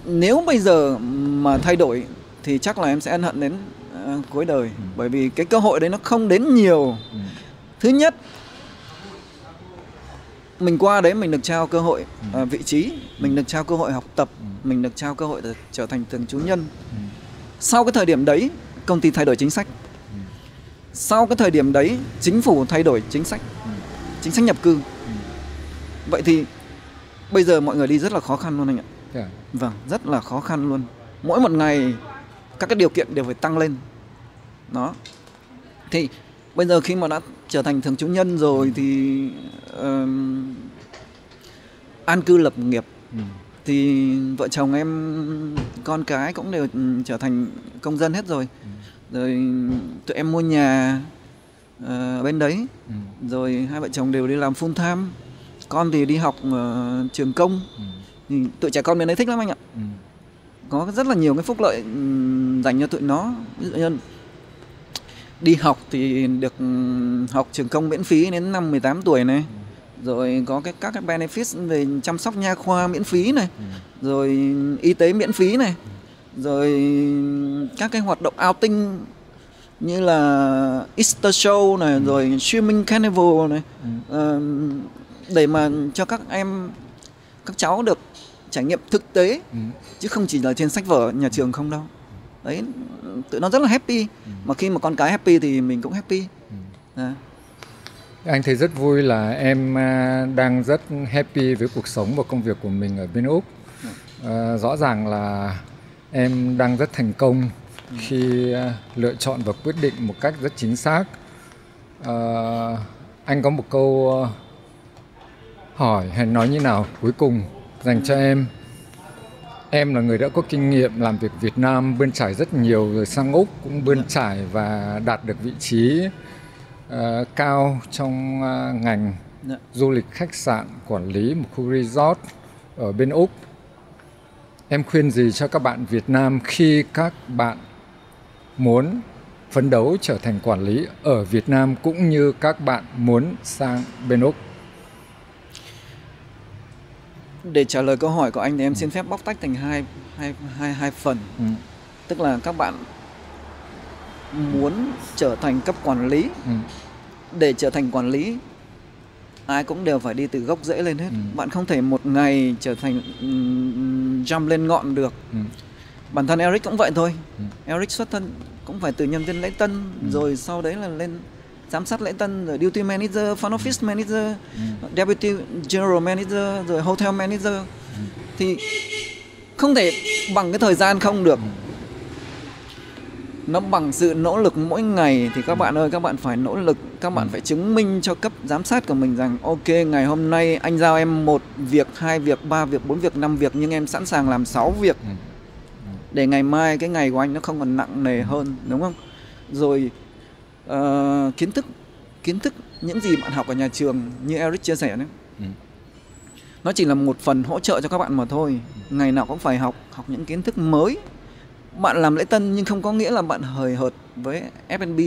Nếu bây giờ mà thay đổi thì chắc là em sẽ ân hận đến cuối đời. Bởi vì cái cơ hội đấy nó không đến nhiều. Thứ nhất, mình qua đấy mình được trao cơ hội vị trí, mình được trao cơ hội học tập, mình được trao cơ hội để trở thành thường trú nhân. Sau cái thời điểm đấy, công ty thay đổi chính sách. Sau cái thời điểm đấy, chính phủ thay đổi chính sách nhập cư. Vậy thì bây giờ mọi người đi rất là khó khăn luôn anh ạ. Vâng, rất là khó khăn luôn. Mỗi một ngày các cái điều kiện đều phải tăng lên. Đó. Thì bây giờ khi mà đã trở thành thường trú nhân rồi thì an cư lập nghiệp. Thì vợ chồng em, con cái cũng đều trở thành công dân hết rồi. Rồi tụi em mua nhà ở bên đấy. Rồi hai vợ chồng đều đi làm full time. Con thì đi học trường công. Thì tụi trẻ con bên đấy thích lắm anh ạ. Có rất là nhiều cái phúc lợi dành cho tụi nó. Ví dụ như đi học thì được học trường công miễn phí đến năm 18 tuổi này. Rồi có các cái benefits về chăm sóc nha khoa miễn phí này. Rồi y tế miễn phí này. Rồi các cái hoạt động outing như là Easter show này, rồi swimming carnival này, để mà cho các em, các cháu được trải nghiệm thực tế, chứ không chỉ là trên sách vở nhà trường không đâu. Đấy, tụi nó rất là happy. Mà khi mà con cái happy thì mình cũng happy. Anh thấy rất vui là em đang rất happy với cuộc sống và công việc của mình ở bên Úc. Rõ ràng là em đang rất thành công khi lựa chọn và quyết định một cách rất chính xác. Anh có một câu hỏi hay nói như nào cuối cùng dành cho em. Em là người đã có kinh nghiệm làm việc Việt Nam, bươn trải rất nhiều, rồi sang Úc cũng bươn trải và đạt được vị trí cao trong ngành du lịch khách sạn, quản lý một khu resort ở bên Úc. Em khuyên gì cho các bạn Việt Nam khi các bạn muốn phấn đấu trở thành quản lý ở Việt Nam cũng như các bạn muốn sang bên Úc? Để trả lời câu hỏi của anh thì em xin phép bóc tách thành hai phần. Tức là các bạn muốn trở thành cấp quản lý. Để trở thành quản lý, ai cũng đều phải đi từ gốc rễ lên hết. Bạn không thể một ngày trở thành jump lên ngọn được. Bản thân Eric cũng vậy thôi. Eric xuất thân cũng phải từ nhân viên lễ tân, rồi sau đấy là lên giám sát lễ tân, rồi duty manager, front office manager, deputy general manager, rồi hotel manager. Thì không thể bằng cái thời gian không được. Nó bằng sự nỗ lực mỗi ngày. Thì các bạn ơi, các bạn phải nỗ lực. Các bạn phải chứng minh cho cấp giám sát của mình rằng ok, ngày hôm nay anh giao em 1 việc, 2 việc, 3 việc, 4 việc, 5 việc, nhưng em sẵn sàng làm 6 việc, để ngày mai cái ngày của anh nó không còn nặng nề hơn, đúng không? Rồi kiến thức những gì bạn học ở nhà trường như Eric chia sẻ đấy, nó chỉ là một phần hỗ trợ cho các bạn mà thôi. Ngày nào cũng phải học những kiến thức mới. Bạn làm lễ tân nhưng không có nghĩa là bạn hời hợt với F&B.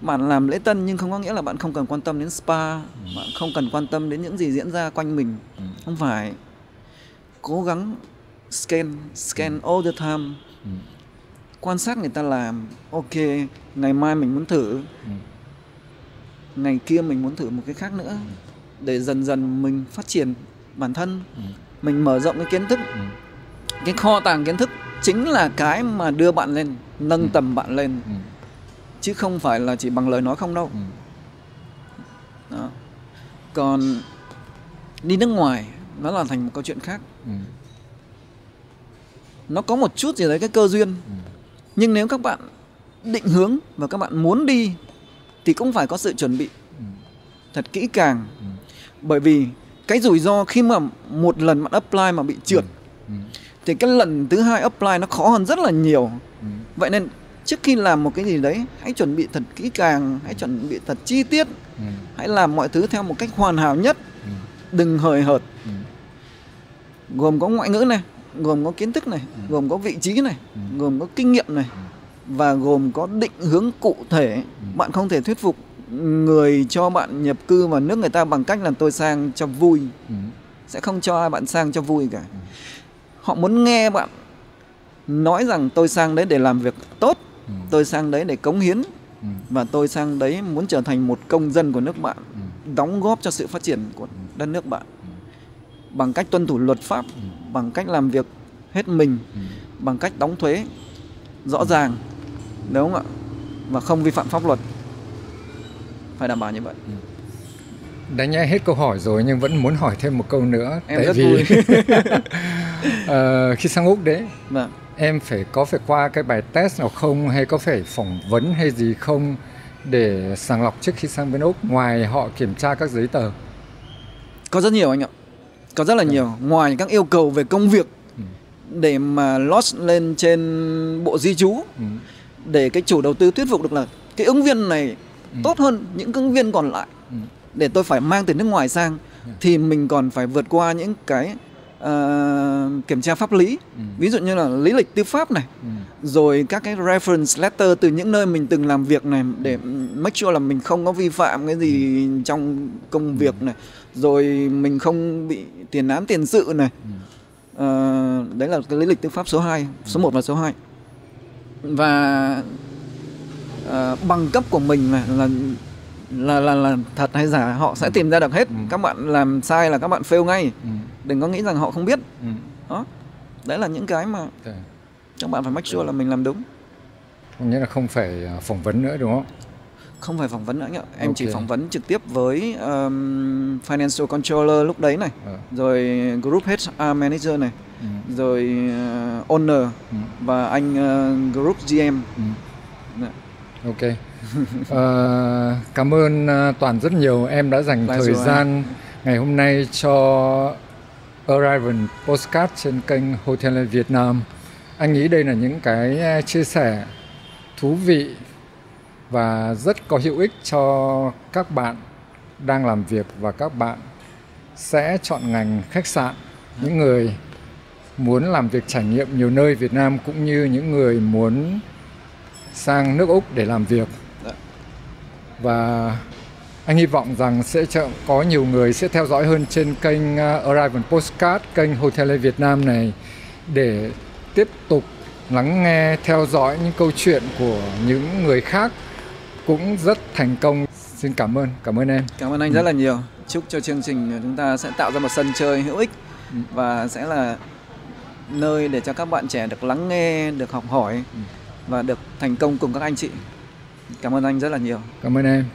Bạn làm lễ tân nhưng không có nghĩa là bạn không cần quan tâm đến spa, bạn không cần quan tâm đến những gì diễn ra quanh mình. Không phải. Cố gắng scan all the time. Quan sát người ta làm. Ok, ngày mai mình muốn thử, ngày kia mình muốn thử một cái khác nữa, để dần dần mình phát triển bản thân, mình mở rộng cái kiến thức. Cái kho tàng kiến thức chính là cái mà đưa bạn lên, nâng tầm bạn lên, chứ không phải là chỉ bằng lời nói không đâu. Đó. Còn đi nước ngoài nó là thành một câu chuyện khác. Nó có một chút gì đấy cái cơ duyên. Nhưng nếu các bạn định hướng và các bạn muốn đi thì cũng phải có sự chuẩn bị thật kỹ càng. Bởi vì cái rủi ro khi mà một lần bạn apply mà bị trượt thì cái lần thứ hai apply nó khó hơn rất là nhiều. Vậy nên trước khi làm một cái gì đấy, hãy chuẩn bị thật kỹ càng, hãy chuẩn bị thật chi tiết, hãy làm mọi thứ theo một cách hoàn hảo nhất. Đừng hời hợt. Gồm có ngoại ngữ này, gồm có kiến thức này, gồm có vị trí này, gồm có kinh nghiệm này, và gồm có định hướng cụ thể. Bạn không thể thuyết phục người cho bạn nhập cư vào nước người ta bằng cách là tôi sang cho vui. Sẽ không cho ai bạn sang cho vui cả. Họ muốn nghe bạn nói rằng tôi sang đấy để làm việc tốt, tôi sang đấy để cống hiến, và tôi sang đấy muốn trở thành một công dân của nước bạn, đóng góp cho sự phát triển của đất nước bạn bằng cách tuân thủ luật pháp, bằng cách làm việc hết mình, bằng cách đóng thuế. rõ ràng, đúng không ạ? Và không vi phạm pháp luật. Phải đảm bảo như vậy. Đáng nhẽ hết câu hỏi rồi nhưng vẫn muốn hỏi thêm một câu nữa. Em rất vui. Khi sang Úc đấy, Vâng. em phải qua cái bài test nào không, hay có phải phỏng vấn hay gì không để sàng lọc trước khi sang bên Úc, ngoài họ kiểm tra các giấy tờ? Có rất nhiều anh ạ. Có rất là nhiều. Ngoài các yêu cầu về công việc để mà lodge lên trên bộ di trú, để cái chủ đầu tư thuyết phục được là cái ứng viên này tốt hơn những ứng viên còn lại, để tôi phải mang từ nước ngoài sang, thì mình còn phải vượt qua những cái kiểm tra pháp lý, ví dụ như là lý lịch tư pháp này, rồi các cái reference letter từ những nơi mình từng làm việc này, để make sure là mình không có vi phạm cái gì trong công việc này, rồi mình không bị tiền án tiền sự này. Đấy là cái lý lịch tư pháp số 2, số 1 và số 2. Và bằng cấp của mình này là thật hay giả, họ sẽ tìm ra được hết. Các bạn làm sai là các bạn fail ngay. Đừng có nghĩ rằng họ không biết. Đó. Đấy là những cái mà các bạn phải make sure là mình làm đúng. Có nghĩa là không phải phỏng vấn nữa đúng không? Không phải phỏng vấn nữa nhá. Em chỉ phỏng vấn trực tiếp với Financial Controller lúc đấy này, rồi Group HR Manager này, rồi Owner và anh Group GM. Ok. Cảm ơn Toàn rất nhiều. Em đã dành thời gian ngày hôm nay cho Arrival Postcard trên kênh Hotel Việt Nam. Anh nghĩ đây là những cái chia sẻ thú vị và rất có hữu ích cho các bạn đang làm việc và các bạn sẽ chọn ngành khách sạn, những người muốn làm việc trải nghiệm nhiều nơi Việt Nam, cũng như những người muốn sang nước Úc để làm việc. Và anh hy vọng rằng sẽ có nhiều người sẽ theo dõi hơn trên kênh Arrival Postcard, kênh Hotel Việt Nam này, để tiếp tục lắng nghe, theo dõi những câu chuyện của những người khác cũng rất thành công. Xin cảm ơn em. Cảm ơn anh rất là nhiều. Chúc cho chương trình chúng ta sẽ tạo ra một sân chơi hữu ích và sẽ là nơi để cho các bạn trẻ được lắng nghe, được học hỏi và được thành công cùng các anh chị. Cảm ơn anh rất là nhiều. Cảm ơn em.